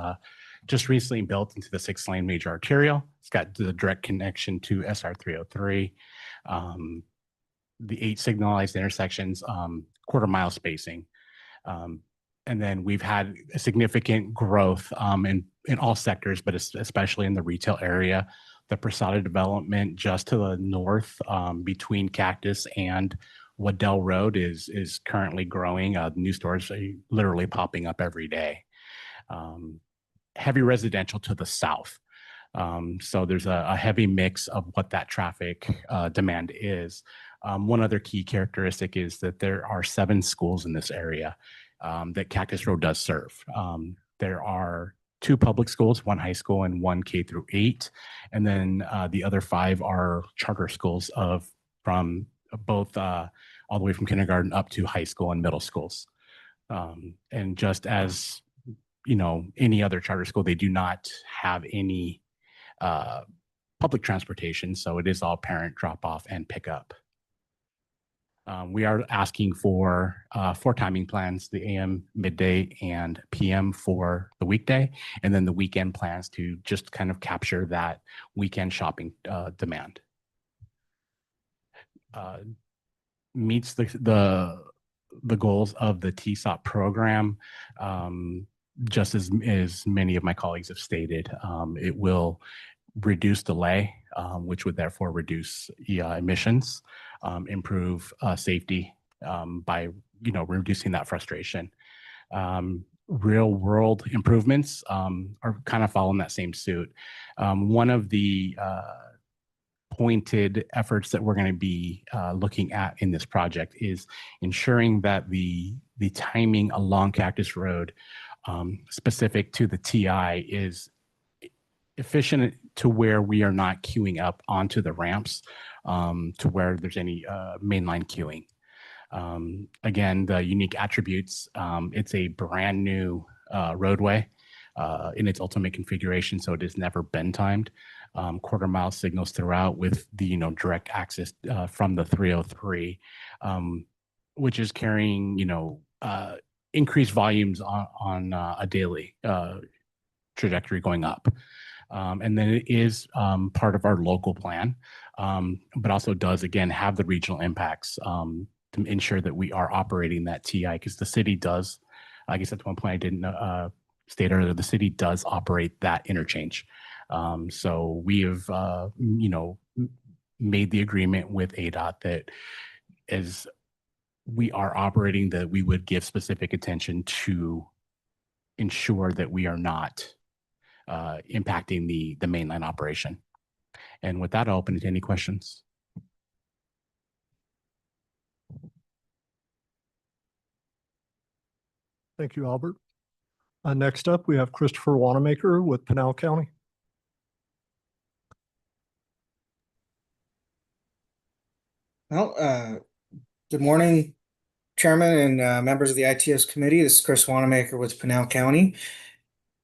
just recently built into the 6-lane major arterial. It's got the direct connection to SR 303. The 8 signalized intersections, quarter-mile spacing. And then we've had a significant growth in all sectors, but especially in the retail area. The Prasada development just to the north between Cactus and Waddell Road is currently growing. New stores are literally popping up every day. Heavy residential to the south. So there's a heavy mix of what that traffic demand is. One other key characteristic is that there are 7 schools in this area that Cactus Road does serve. There are 2 public schools, 1 high school and 1 K-8. And then the other 5 are charter schools from both all the way from kindergarten up to high school and middle schools. And just as, you know, any other charter school, they do not have any public transportation. So it is all parent drop off and pickup. We are asking for 4 timing plans, the AM, midday, and PM for the weekday, and then the weekend plans to just kind of capture that weekend shopping demand. Meets the goals of the TSOP program, just as many of my colleagues have stated. It will reduce delay, which would therefore reduce emissions, improve safety by reducing that frustration. Real world improvements are kind of following that same suit. One of the pointed efforts that we're going to be looking at in this project is ensuring that the timing along Cactus Road specific to the TI is efficient to where we are not queuing up onto the ramps to where there's any mainline queuing. Again, the unique attributes, it's a brand new roadway in its ultimate configuration, so it has never been timed. quarter mile signals throughout with the, direct access from the 303, which is carrying, increased volumes on a daily trajectory going up. And then it is part of our local plan, but also does, again, have the regional impacts to ensure that we are operating that TI, because the city does, I guess that's one point I didn't state earlier, the city does operate that interchange. So we have, made the agreement with ADOT that as we are operating, that we would give specific attention to ensure that we are not impacting the mainline operation. And with that, I'll open it to any questions. Thank you, Albert. Next up, we have Christopher Wanamaker with Pinal County. Well, good morning, Chairman and members of the ITS committee. This is Chris Wanamaker with Pinal County.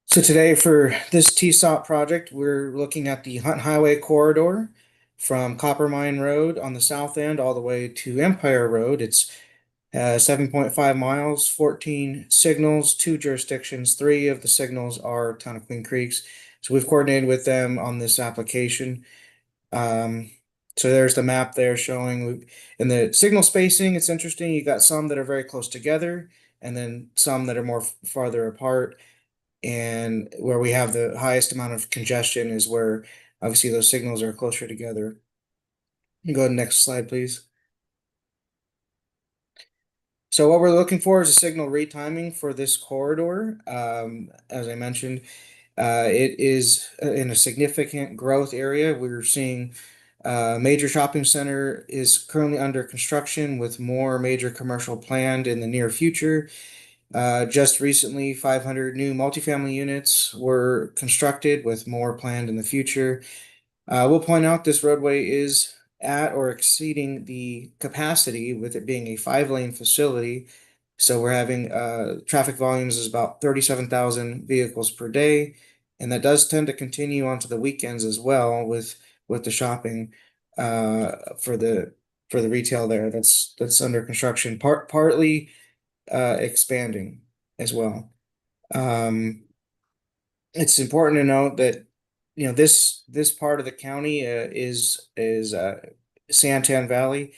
So today for this TSOP project, we're looking at the Hunt Highway corridor from Copper Mine Road on the south end all the way to Empire Road. It's 7.5 miles, 14 signals, 2 jurisdictions. 3 of the signals are Town of Queen Creeks. So we've coordinated with them on this application. So there's the map there showing in the signal spacing. It's interesting. You got some that are very close together and then some that are more farther apart. And where we have the highest amount of congestion is where obviously those signals are closer together. You can go to the next slide, please. So what we're looking for is a signal retiming for this corridor. As I mentioned, it is in a significant growth area. We're seeing major shopping center is currently under construction with more major commercial planned in the near future. Just recently, 500 new multifamily units were constructed with more planned in the future. We'll point out this roadway is at or exceeding the capacity with it being a 5-lane facility. So we're having traffic volumes is about 37,000 vehicles per day. And that does tend to continue onto the weekends as well with the shopping for the retail there that's under construction, partly expanding as well. It's important to note that this part of the county is Santan Valley,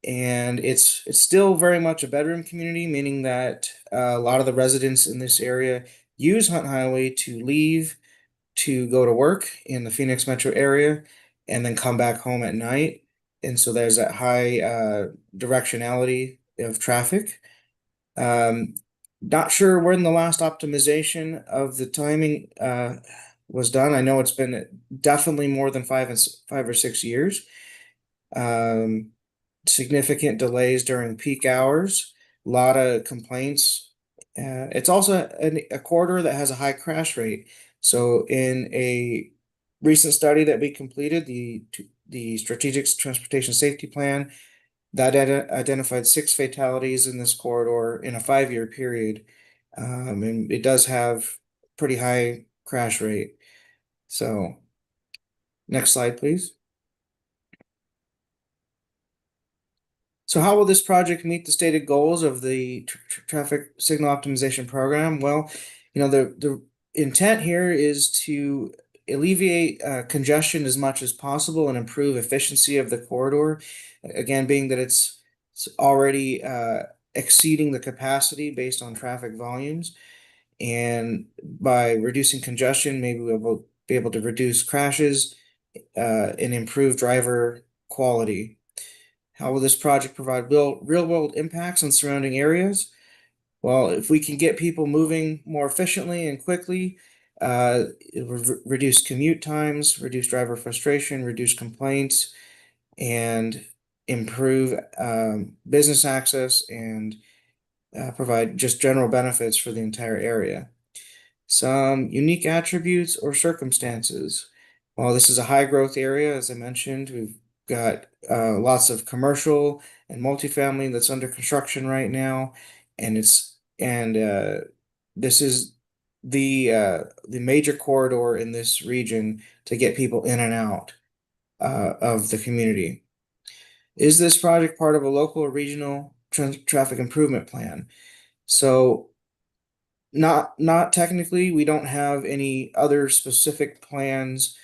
and it's still very much a bedroom community, meaning that a lot of the residents in this area use Hunt Highway to leave to go to work in the Phoenix metro area and then come back home at night. And so there's that high directionality of traffic. Not sure when the last optimization of the timing was done. I know it's been definitely more than 5 or 6 years. Significant delays during peak hours, a lot of complaints. It's also a corridor that has a high crash rate. So in a recent study that we completed, the Strategic Transportation Safety Plan, that identified 6 fatalities in this corridor in a 5-year period. And it does have pretty high crash rate. So next slide, please. So how will this project meet the stated goals of the traffic signal optimization program? Well, the intent here is to alleviate congestion as much as possible and improve efficiency of the corridor. Again, being that it's already exceeding the capacity based on traffic volumes. And by reducing congestion, maybe we'll be able to reduce crashes and improve driver quality. How will this project provide real-world impacts on surrounding areas? Well, if we can get people moving more efficiently and quickly, it will reduce commute times, reduce driver frustration, reduce complaints, and improve business access and provide just general benefits for the entire area. Some unique attributes or circumstances. While this is a high growth area, as I mentioned, we've got lots of commercial and multifamily that's under construction right now, and this is the major corridor in this region to get people in and out of the community. Is this project part of a local or regional traffic improvement plan? So not technically, we don't have any other specific plans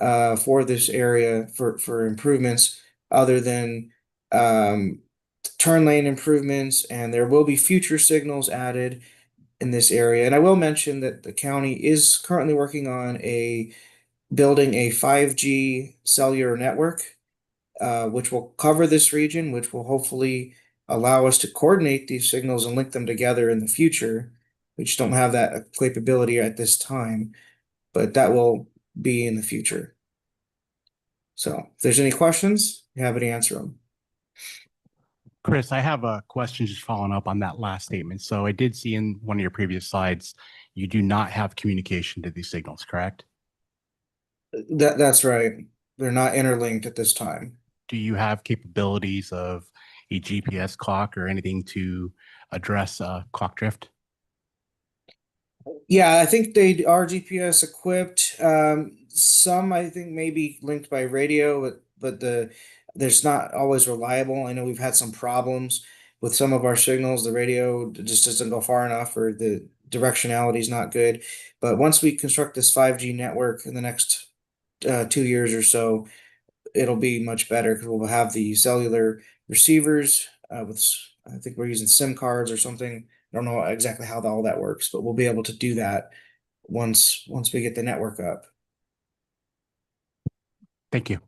for this area for improvements other than turn lane improvements, and there will be future signals added in this area. And I will mention that the county is currently working on building a 5G cellular network, which will cover this region, which will hopefully allow us to coordinate these signals and link them together in the future. We just don't have that capability at this time, but that will be in the future. So if there's any questions, you have to answer them. Chris, I have a question just following up on that last statement. So I did see in one of your previous slides, you do not have communication to these signals, correct? That's right. They're not interlinked at this time. Do you have capabilities of a GPS clock or anything to address clock drift? Yeah, I think they are GPS equipped. Some I think may be linked by radio, but there's not always reliable. I know we've had some problems with some of our signals. The radio just doesn't go far enough, or the directionality is not good. But once we construct this 5G network in the next 2 years or so, it'll be much better because we'll have the cellular receivers with, I think we're using SIM cards or something. I don't know exactly how all that works, but we'll be able to do that once we get the network up. Thank you.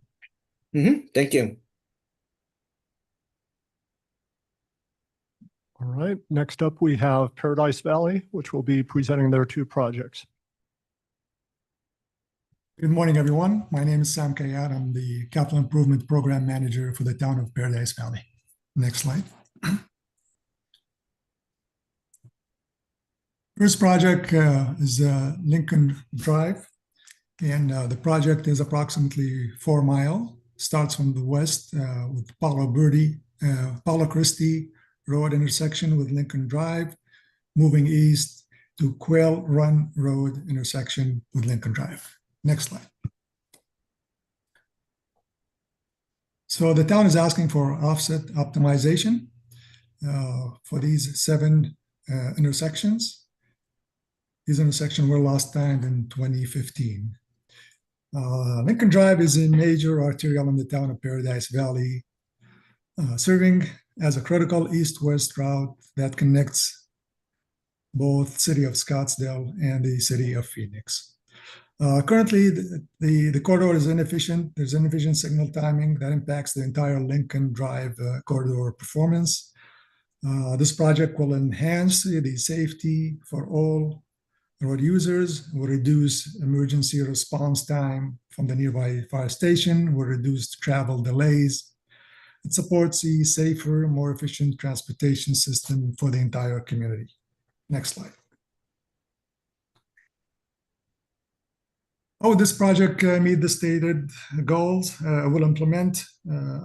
Thank you. All right, next up we have Paradise Valley, which will be presenting their 2 projects. Good morning, everyone. My name is Sam Kayat. I'm the Capital Improvement Program Manager for the town of Paradise Valley. Next slide. First project is Lincoln Drive, and the project is approximately 4 miles. Starts from the west with Paolo Christie Road intersection with Lincoln Drive, moving east to Quail Run Road intersection with Lincoln Drive. Next slide. So the town is asking for offset optimization for these 7 intersections. These intersections were last timed in 2015. Lincoln Drive is a major arterial in the town of Paradise Valley, serving as a critical east-west route that connects both city of Scottsdale and the city of Phoenix. Currently, the corridor is inefficient. There's inefficient signal timing that impacts the entire Lincoln Drive corridor performance. This project will enhance the safety for all road users, will reduce emergency response time from the nearby fire station, will reduce travel delays. It supports a safer, more efficient transportation system for the entire community. Next slide. How this project meet the stated goals? Will implement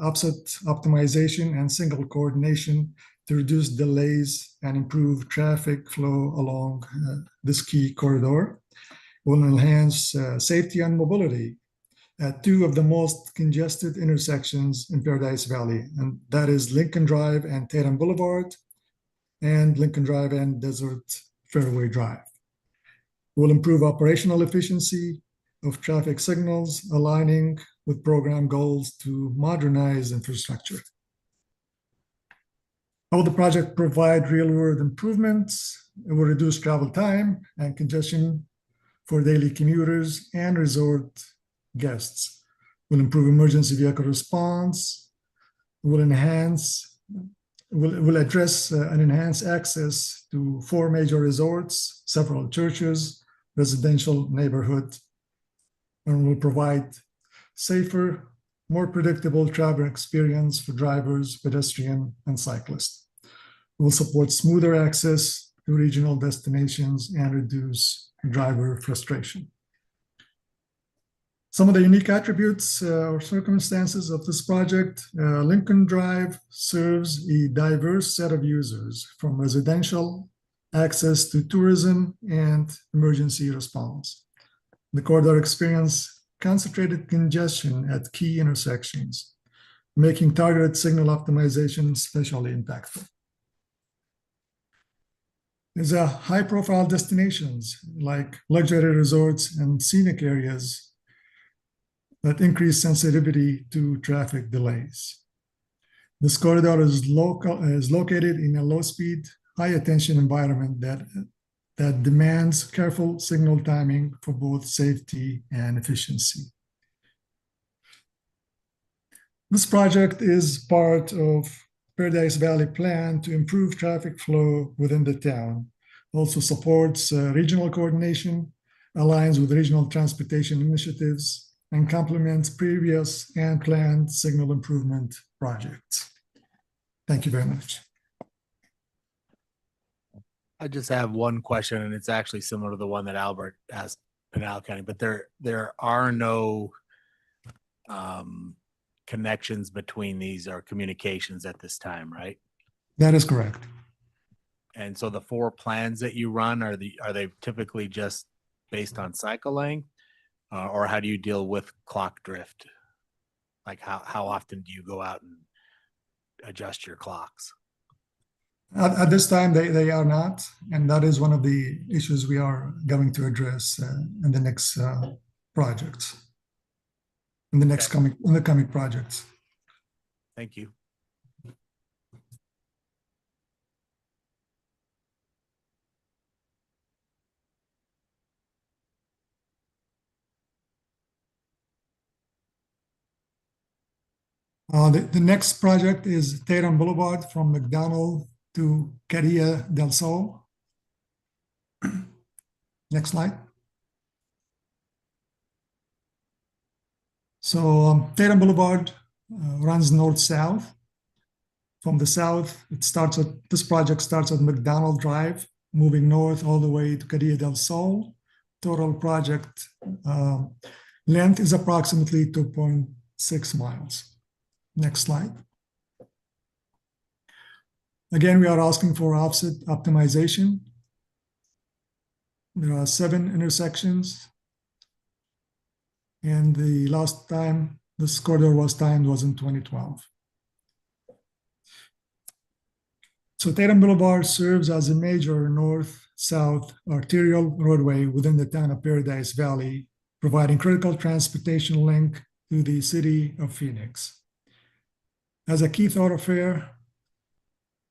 offset optimization and single coordination to reduce delays and improve traffic flow along this key corridor. Will enhance safety and mobility at 2 of the most congested intersections in Paradise Valley, and that is Lincoln Drive and Tatum Boulevard, and Lincoln Drive and Desert Fairway Drive. Will improve operational efficiency of traffic signals, aligning with program goals to modernize infrastructure. How will the project provide real-world improvements? It will reduce travel time and congestion for daily commuters and resort guests. Will improve emergency vehicle response. Will address and enhance access to 4 major resorts, several churches, residential neighborhoods, and will provide safer, more predictable travel experience for drivers, pedestrians, and cyclists. It will support smoother access to regional destinations and reduce driver frustration. Some of the unique attributes or circumstances of this project: Lincoln Drive serves a diverse set of users, from residential access to tourism, and emergency response. The corridor experienced concentrated congestion at key intersections, making targeted signal optimization especially impactful. There's a high-profile destinations like luxury resorts and scenic areas that increase sensitivity to traffic delays. This corridor is located in a low-speed, high-attention environment that demands careful signal timing for both safety and efficiency. This project is part of Paradise Valley plan to improve traffic flow within the town, also supports regional coordination, aligns with regional transportation initiatives, and complements previous and planned signal improvement projects. Thank you very much. I just have one question, and it's actually similar to the one that Albert asked Pinal County, but there are no connections between these or communications at this time, right? That is correct. And so the 4 plans that you run, are they typically just based on cycle length, or how do you deal with clock drift? Like how often do you go out and adjust your clocks? At this time, they are not, and that is one of the issues we are going to address in the next projects, in the coming projects. Thank you. The next project is Tatum Boulevard from McDonald to Carilla del Sol. Next slide. So Tatum Boulevard runs north-south. From the south, this project starts at McDonald Drive, moving north all the way to Carilla del Sol. Total project length is approximately 2.6 miles. Next slide. Again, we are asking for offset optimization. There are 7 intersections. And the last time this corridor was timed was in 2012. So Tatum Boulevard serves as a major north-south arterial roadway within the town of Paradise Valley, providing critical transportation link to the city of Phoenix. As a key thoroughfare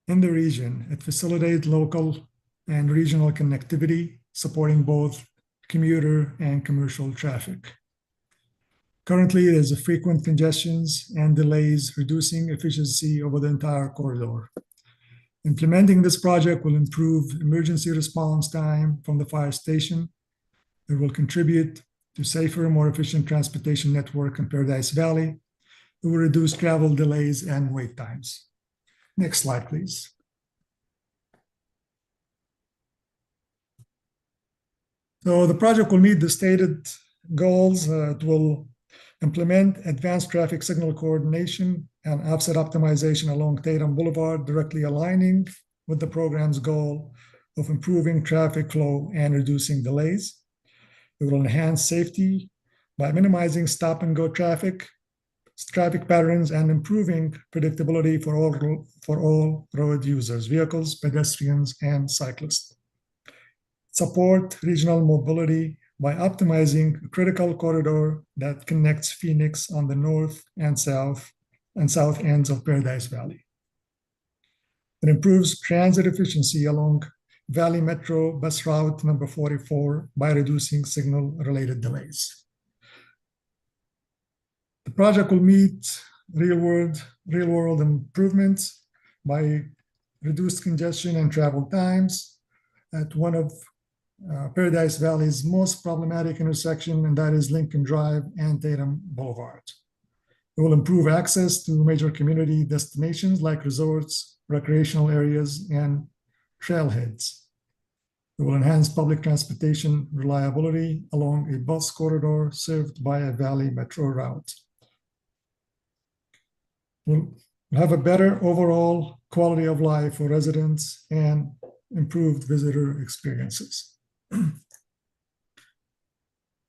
in the region, it facilitates local and regional connectivity, supporting both commuter and commercial traffic. Currently, there's frequent congestions and delays, reducing efficiency over the entire corridor. Implementing this project will improve emergency response time from the fire station. It will contribute to safer, more efficient transportation network in Paradise Valley. It will reduce travel delays and wait times. Next slide, please. So the project will meet the stated goals. It will implement advanced traffic signal coordination and offset optimization along Tatum Boulevard, directly aligning with the program's goal of improving traffic flow and reducing delays. It will enhance safety by minimizing stop-and-go traffic patterns and improving predictability for all road users, vehicles, pedestrians, and cyclists. Support regional mobility by optimizing a critical corridor that connects Phoenix on the north and south ends of Paradise Valley. It improves transit efficiency along Valley Metro bus route number 44 by reducing signal-related delays. The project will meet real-world improvements by reduced congestion and travel times at one of Paradise Valley's most problematic intersection, and that is Lincoln Drive and Tatum Boulevard. It will improve access to major community destinations like resorts, recreational areas, and trailheads. It will enhance public transportation reliability along a bus corridor served by a Valley Metro route. We'll have a better overall quality of life for residents and improved visitor experiences.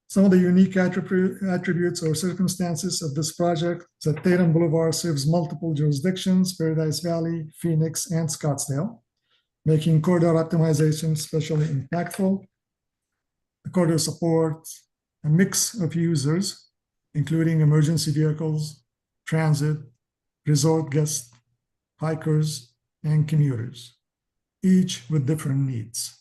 Some of the unique attributes or circumstances of this project is that Tatum Boulevard serves multiple jurisdictions, Paradise Valley, Phoenix, and Scottsdale, making corridor optimization especially impactful. The corridor supports a mix of users, including emergency vehicles, transit, resort guests, hikers, and commuters, each with different needs.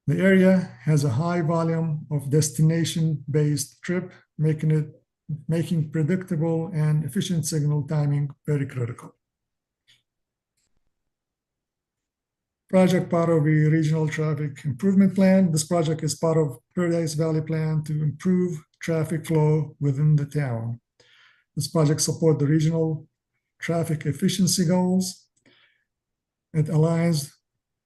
The area has a high volume of destination-based trip, making predictable and efficient signal timing very critical. Project part of the Regional Traffic Improvement Plan. This project is part of Paradise Valley Plan to improve traffic flow within the town. This project supports the regional traffic efficiency goals. It aligns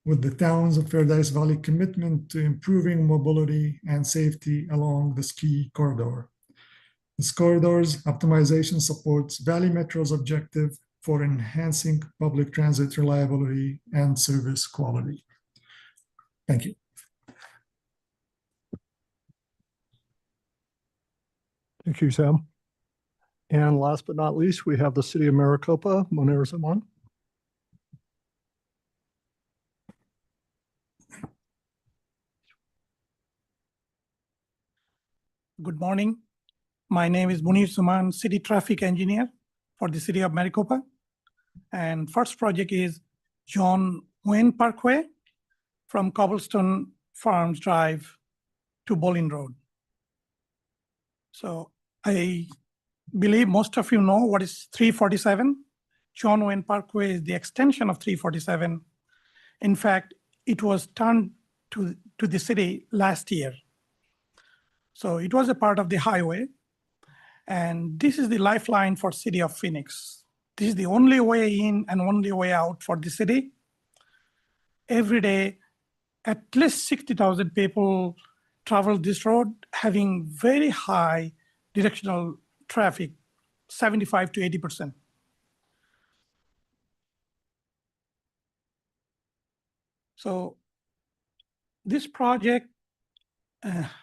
with the towns of Paradise Valley commitment to improving mobility and safety along this key corridor. This corridor's optimization supports Valley Metro's objective for enhancing public transit reliability and service quality. Thank you. Thank you, Sam. And last but not least, we have the City of Maricopa, Monera Zaman. Good morning. My name is Munir Suman, City Traffic Engineer for the City of Maricopa. And first project is John Wayne Parkway from Cobblestone Farms Drive to Bolin Road. So I believe most of you know what is 347. John Wayne Parkway is the extension of 347. In fact, it was turned to the city last year. So it was a part of the highway. And this is the lifeline for City of Phoenix. This is the only way in and only way out for the city. Every day, at least 60,000 people travel this road, having very high directional traffic, 75 to 80%. So this project,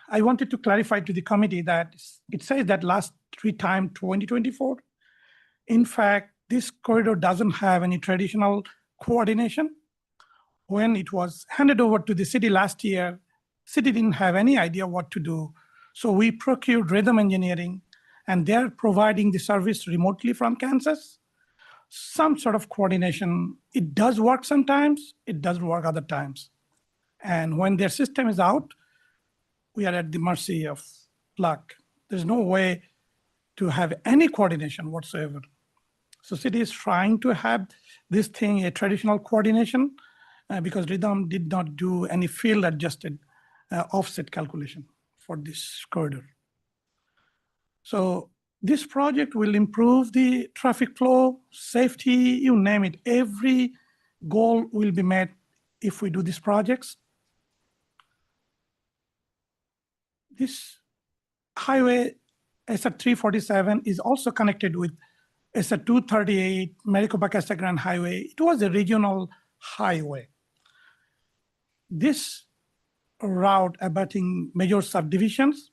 I wanted to clarify to the committee that it says that last retime 2024. In fact, this corridor doesn't have any traditional coordination. When it was handed over to the city last year, city didn't have any idea what to do. So we procured Rhythm Engineering, and they're providing the service remotely from Kansas. Some sort of coordination. It does work sometimes, it doesn't work other times. And when their system is out, we are at the mercy of luck. There's no way to have any coordination whatsoever. So city is trying to have this thing a traditional coordination because Rhythm did not do any field adjusted offset calculation for this corridor. So this project will improve the traffic flow, safety, you name it. Every goal will be met if we do these projects. This highway SR 347 is also connected with SR 238 Maricopa Casa Grande Highway. It was a regional highway. This route abutting major subdivisions,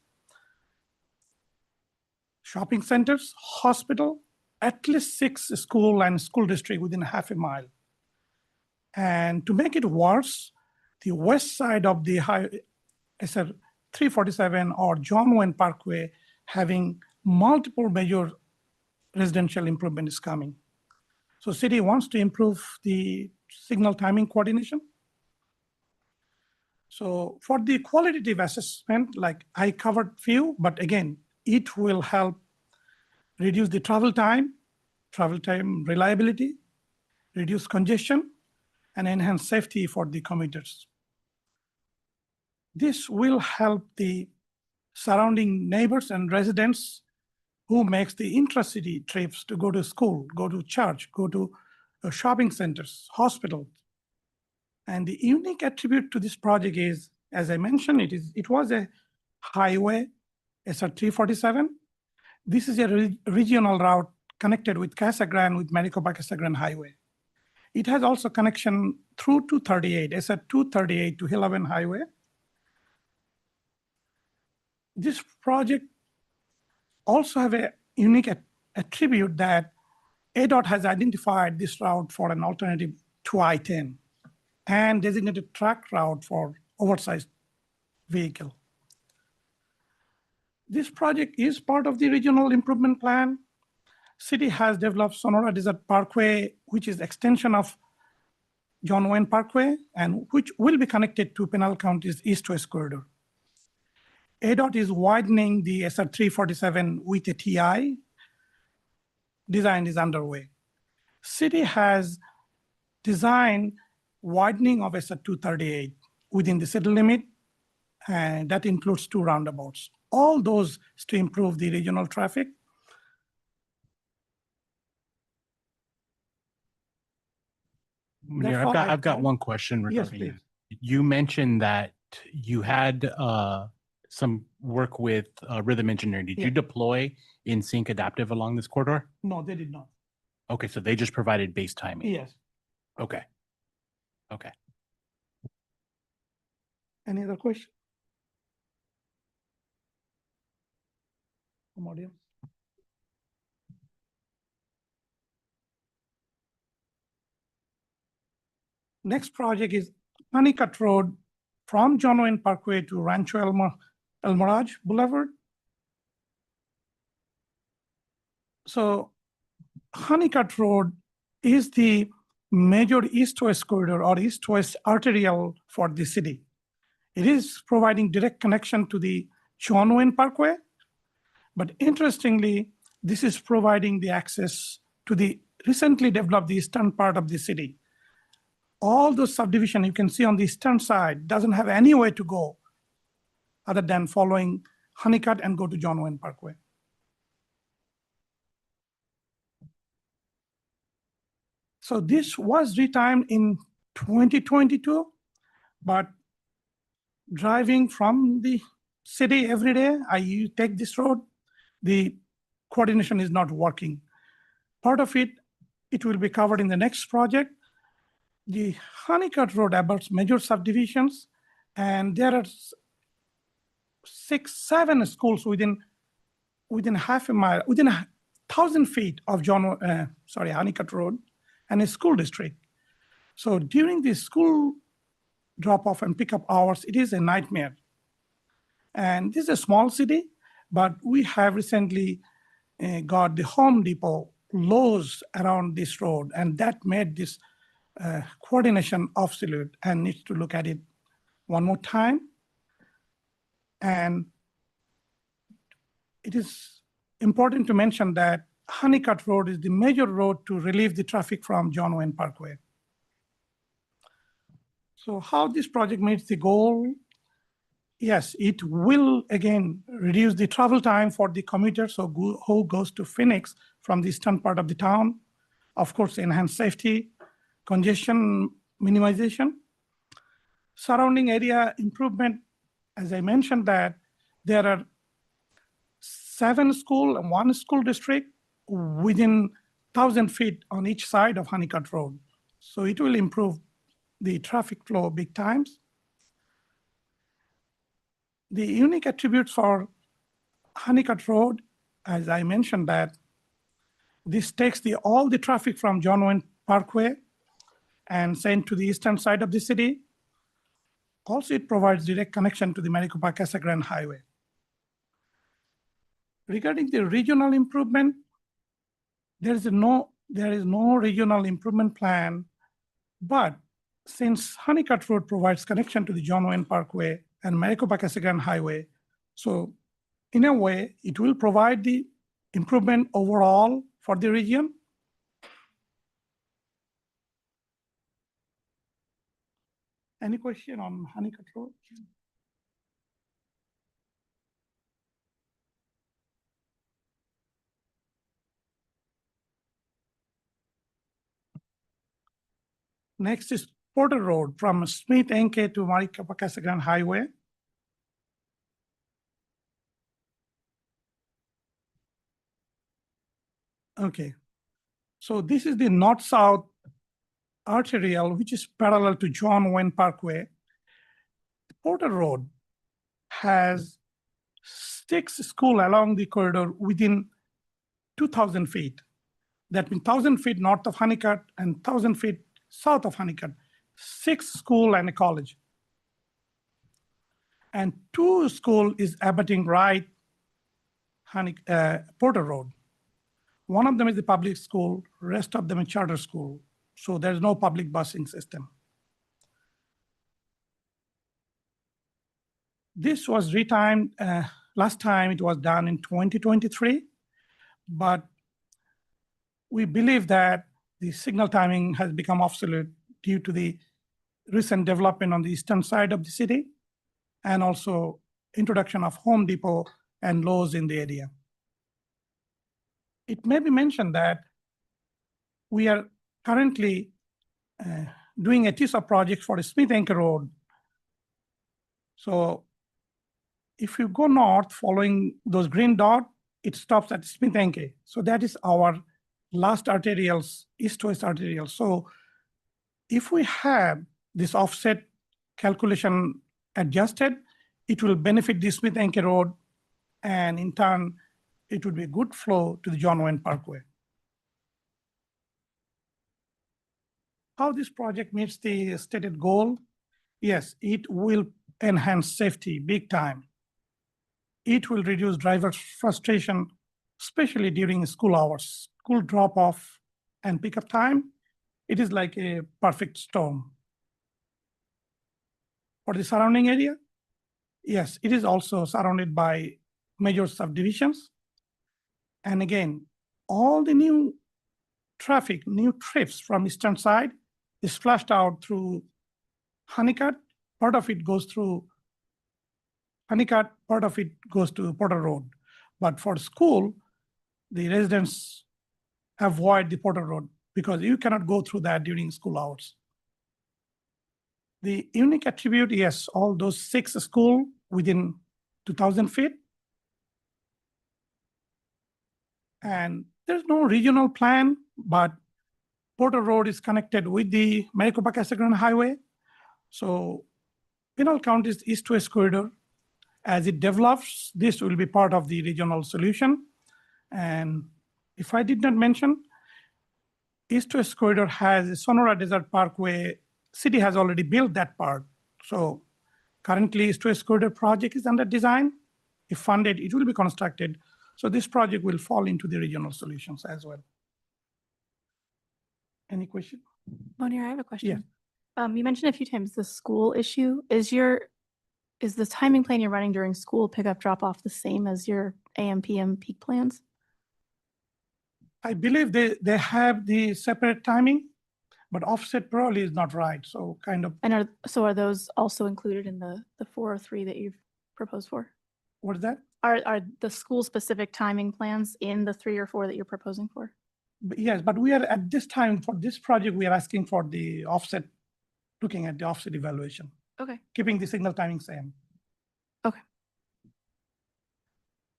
shopping centers, hospital, at least 6 school and school district within half a mile. And to make it worse, the west side of the highway, SR 347 or John Wayne Parkway, having multiple major residential improvement is coming. So city wants to improve the signal timing coordination. So for the qualitative assessment, like I covered few, but again, it will help reduce the travel time reliability, reduce congestion, and enhance safety for the commuters. This will help the surrounding neighbors and residents who makes the intra-city trips to go to school, go to church, go to shopping centers, hospitals. And the unique attribute to this project is, as I mentioned, it was a highway, SR 347. This is a regional route connected with Casa Grande, with Maricopa Casa Grande Highway. It has also connection through 238. It's at 238 to 11 Highway. This project also have a unique attribute that ADOT has identified this route for an alternative to I-10 and designated track route for oversized vehicle. This project is part of the regional improvement plan. City has developed Sonora Desert Parkway, which is extension of John Wayne Parkway, and which will be connected to Pinal County's east-west corridor. ADOT is widening the SR 347 with a TI. Design is underway. City has designed widening of SR 238 within the city limit, and that includes 2 roundabouts. All those to improve the regional traffic. Munir, I've got one question Yes, regarding please. it. You mentioned that you had some work with Rhythm Engineering. Did Yeah. you deploy in-sync adaptive along this corridor? No, they did not. Okay, so they just provided base timing. Yes. Okay. Okay. Any other question? From audience? Next project is Honeycutt Road from John Wayne Parkway to Rancho El Mirage Boulevard. So Honeycutt Road is the major east-west corridor or east-west arterial for the city. It is providing direct connection to the John Wayne Parkway, but interestingly, this is providing the access to the recently developed eastern part of the city. All those subdivision you can see on the eastern side doesn't have any way to go other than following Honeycutt and go to John Wayne Parkway. So this was retimed in 2022, but driving from the city every day, I take this road, the coordination is not working. Part of it will be covered in the next project. The Honeycutt Road abuts major subdivisions, and there are 6-7 schools within half a mile, within 1,000 feet of Honeycutt Road, and a school district. So during the school drop-off and pickup hours, it is a nightmare. And this is a small city, but we have recently got the Home Depot, Lowe's around this road, and that made this coordination obsolete and needs to look at it one more time. And it is important to mention that Honeycutt Road is the major road to relieve the traffic from John Wayne Parkway. So how this project meets the goal? Yes, it will again reduce the travel time for the commuters who goes to Phoenix from the eastern part of the town. Of course, enhance safety, congestion minimization, surrounding area improvement. As I mentioned that there are 7 schools and 1 school district within 1,000 feet on each side of Honeycutt Road. So it will improve the traffic flow big times. The unique attributes for Honeycutt Road, as I mentioned that this takes all the traffic from John Wayne Parkway and sent to the eastern side of the city. Also, it provides direct connection to the Maricopa Casa Grande Highway. Regarding the regional improvement, there is no regional improvement plan, but since Honeycutt Road provides connection to the John Wayne Parkway and Maricopa Casa Grande Highway, so in a way, it will provide the improvement overall for the region. Any question on Honeycutt Road? Next is Porter Road from Smith Enke to Maricopa Casa Grande Highway. Okay, so this is the north-south arterial, which is parallel to John Wayne Parkway. Porter Road has 6 schools along the corridor within 2,000 feet. That means 1,000 feet north of Honeycutt and 1,000 feet south of Honeycutt, 6 schools and a college. And 2 schools is abutting right Porter Road. One of them is the public school, rest of them is charter school. So there's no public busing system. This was retimed, last time it was done in 2023, but we believe that the signal timing has become obsolete due to the recent development on the eastern side of the city and also introduction of Home Depot and Lowe's in the area. It may be mentioned that we are currently doing a TISA project for the Smith Anchor Road. So if you go north following those green dots, it stops at Smith Anchor. So that is our last arterials, east-west arterial. So if we have this offset calculation adjusted, it will benefit the Smith Anchor Road, and in turn, it would be a good flow to the John Wayne Parkway. How this project meets the stated goal? Yes, it will enhance safety big time. It will reduce driver frustration, especially during school hours, school drop-off and pickup time. It is like a perfect storm. For the surrounding area, yes, it is also surrounded by major subdivisions. And again, all the new traffic, new trips from eastern side is flushed out through Honeycutt. Part of it goes through Honeycutt, part of it goes to Porter Road. But for school, the residents avoid the Porter Road because you cannot go through that during school hours. The unique attribute, yes, all those 6 schools within 2,000 feet. And there's no regional plan, but Porter Road is connected with the Maricopa-Casa Grande Highway. So Pinal County's east-west corridor, as it develops, this will be part of the regional solution. And if I did not mention, east-west corridor has a Sonora Desert Parkway. City has already built that part. So currently, east-west corridor project is under design. If funded, it will be constructed. So this project will fall into the regional solutions as well. Any question? Monir, I have a question. Yeah. You mentioned a few times the school issue. Is the timing plan you're running during school pickup drop off the same as your AM PM peak plans? I believe they have the separate timing, but offset probably is not right. So kind of. And are those also included in the 403 that you've proposed for? What is that? Are the school specific timing plans in the 3 or 4 that you're proposing for? Yes, but we are at this time for this project, we are asking for the offset, looking at the offset evaluation. Okay. Keeping the signal timing same. Okay.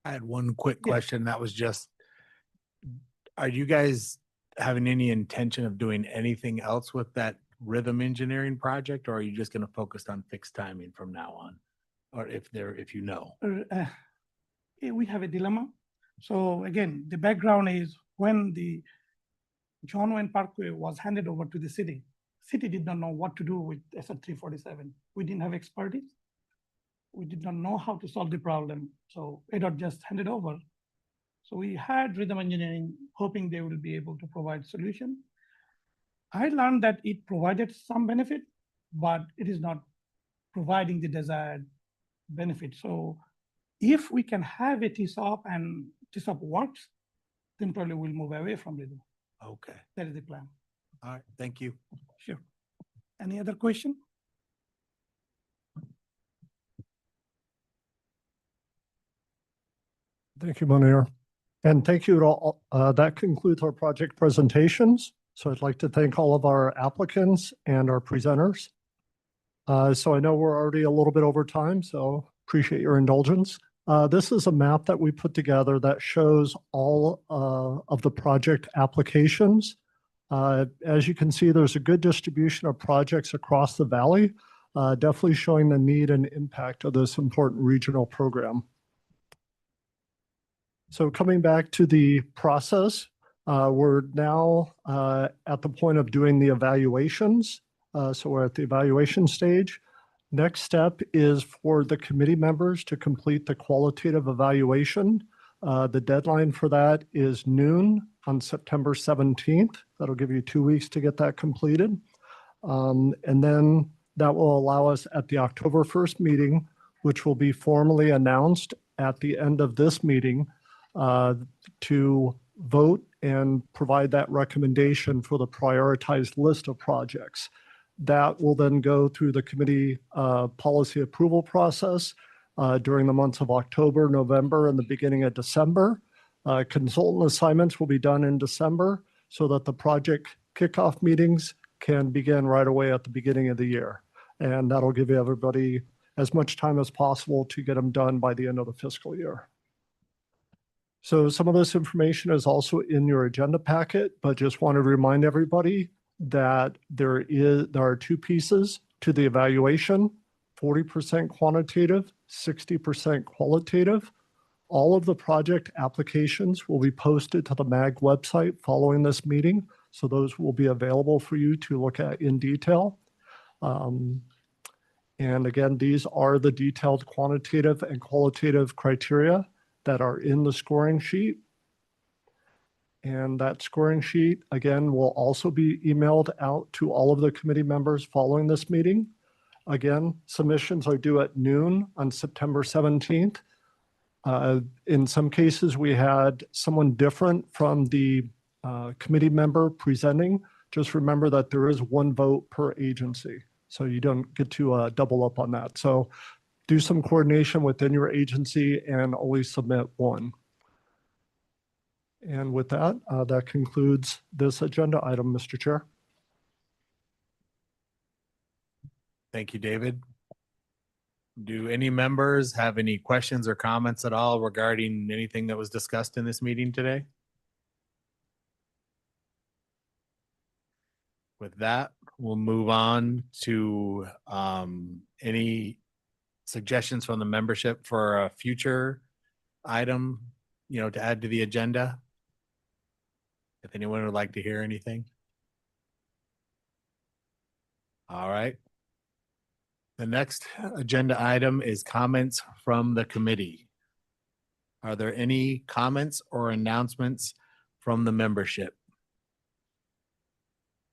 I had one quick question. That was just, are you guys having any intention of doing anything else with that rhythm engineering project, or are you just going to focus on fixed timing from now on? Or if you know? We have a dilemma. So again, the background is when the John Wayne Parkway was handed over to the city did not know what to do with SR 347. We didn't have expertise. We did not know how to solve the problem. So ADOT just handed over. So we had rhythm engineering, hoping they will be able to provide solution. I learned that it provided some benefit, but it is not providing the desired benefit. So if we can have a TSOP and TSOP works, then probably we'll move away from rhythm. Okay. That is the plan. All right. Thank you. Sure. Any other question? Thank you, Monir. And thank you to all. That concludes our project presentations. So I'd like to thank all of our applicants and our presenters. So I know we're already a little bit over time, so appreciate your indulgence. This is a map that we put together that shows all of the project applications As you can see, there's a good distribution of projects across the valley, definitely showing the need and impact of this important regional program. So coming back to the process, we're now at the point of doing the evaluations. So we're at the evaluation stage. Next step is for the committee members to complete the qualitative evaluation. The deadline for that is noon on September 17th. That'll give you 2 weeks to get that completed. And then that will allow us at the October 1st meeting, which will be formally announced at the end of this meeting, to vote and provide that recommendation for the prioritized list of projects. That will then go through the committee policy approval process during the months of October, November, and the beginning of December. Consultant assignments will be done in December so that the project kickoff meetings can begin right away at the beginning of the year. And that'll give everybody as much time as possible to get them done by the end of the fiscal year. So some of this information is also in your agenda packet, but just wanted to remind everybody that there are two pieces to the evaluation: 40% quantitative, 60% qualitative. All of the project applications will be posted to the MAG website following this meeting, so those will be available for you to look at in detail. And again, these are the detailed quantitative and qualitative criteria that are in the scoring sheet. And that scoring sheet, again, will also be emailed out to all of the committee members following this meeting. Again, submissions are due at noon on September 17th. In some cases, we had someone different from the committee member presenting. Just remember that there is one vote per agency, so you don't get to double up on that. So do some coordination within your agency and always submit one. And with that, that concludes this agenda item, Mr. Chair. Thank you, David. Do any members have any questions or comments at all regarding anything that was discussed in this meeting today? With that, we'll move on to any suggestions from the membership for a future item, to add to the agenda. If anyone would like to hear anything. All right. The next agenda item is comments from the committee. Are there any comments or announcements from the membership?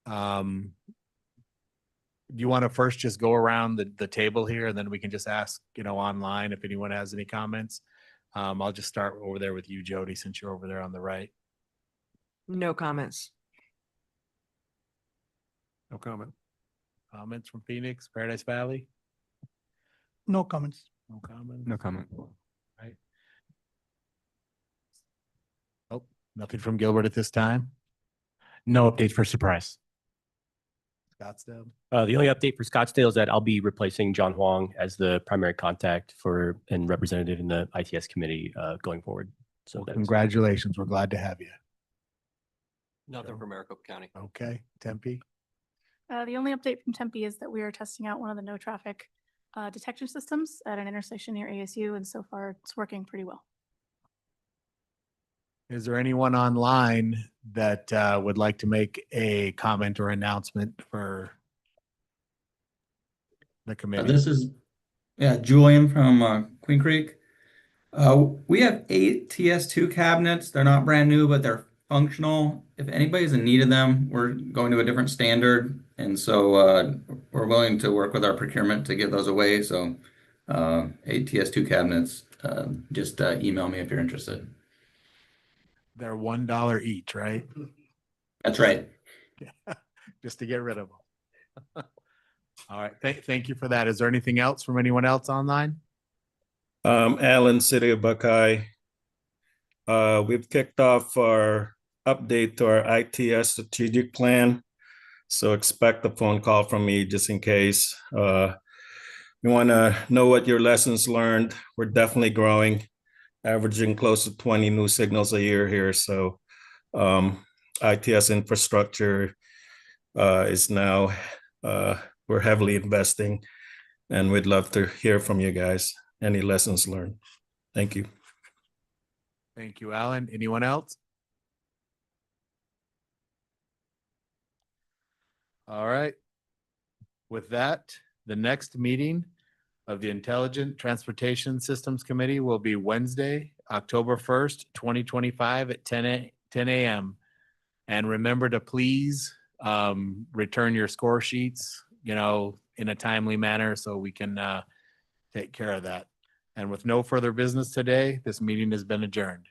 Do you want to first just go around the table here, and then we can just ask, online if anyone has any comments? I'll just start over there with you, Jody, since you're over there on the right. No comments. No comment. Comments from Phoenix, Paradise Valley? No comments. No comment. No comment. Right. Oh, nothing from Gilbert at this time. No update for surprise. Scottsdale. The only update for Scottsdale is that I'll be replacing John Huang as the primary contact and representative in the ITS committee going forward. So Well, congratulations. We're glad to have you. Nothing from Maricopa County. Okay, Tempe. The only update from Tempe is that we are testing out one of the no traffic detection systems at an intersection near ASU, and so far it's working pretty well. Is there anyone online that would like to make a comment or announcement for the committee? This is Julian from Queen Creek. We have 8 TS2 cabinets. They're not brand new, but they're functional. If anybody's in need of them, we're going to a different standard. And so we're willing to work with our procurement to give those away. So 8 TS2 cabinets, just email me if you're interested. They're $1 each, right? That's right. Just to get rid of them. All right. Thank you for that. Is there anything else from anyone else online? Alan, City of Buckeye. We've kicked off our update to our ITS strategic plan. So expect a phone call from me just in case. You want to know what your lessons learned. We're definitely growing, averaging close to 20 new signals a year here. So ITS infrastructure is now, we're heavily investing, and we'd love to hear from you guys. Any lessons learned? Thank you. Thank you, Alan. Anyone else? All right. With that, the next meeting of the Intelligent Transportation Systems Committee will be Wednesday, October 1st, 2025 at 10 a.m. And remember to please return your score sheets, in a timely manner so we can take care of that. And with no further business today, this meeting has been adjourned.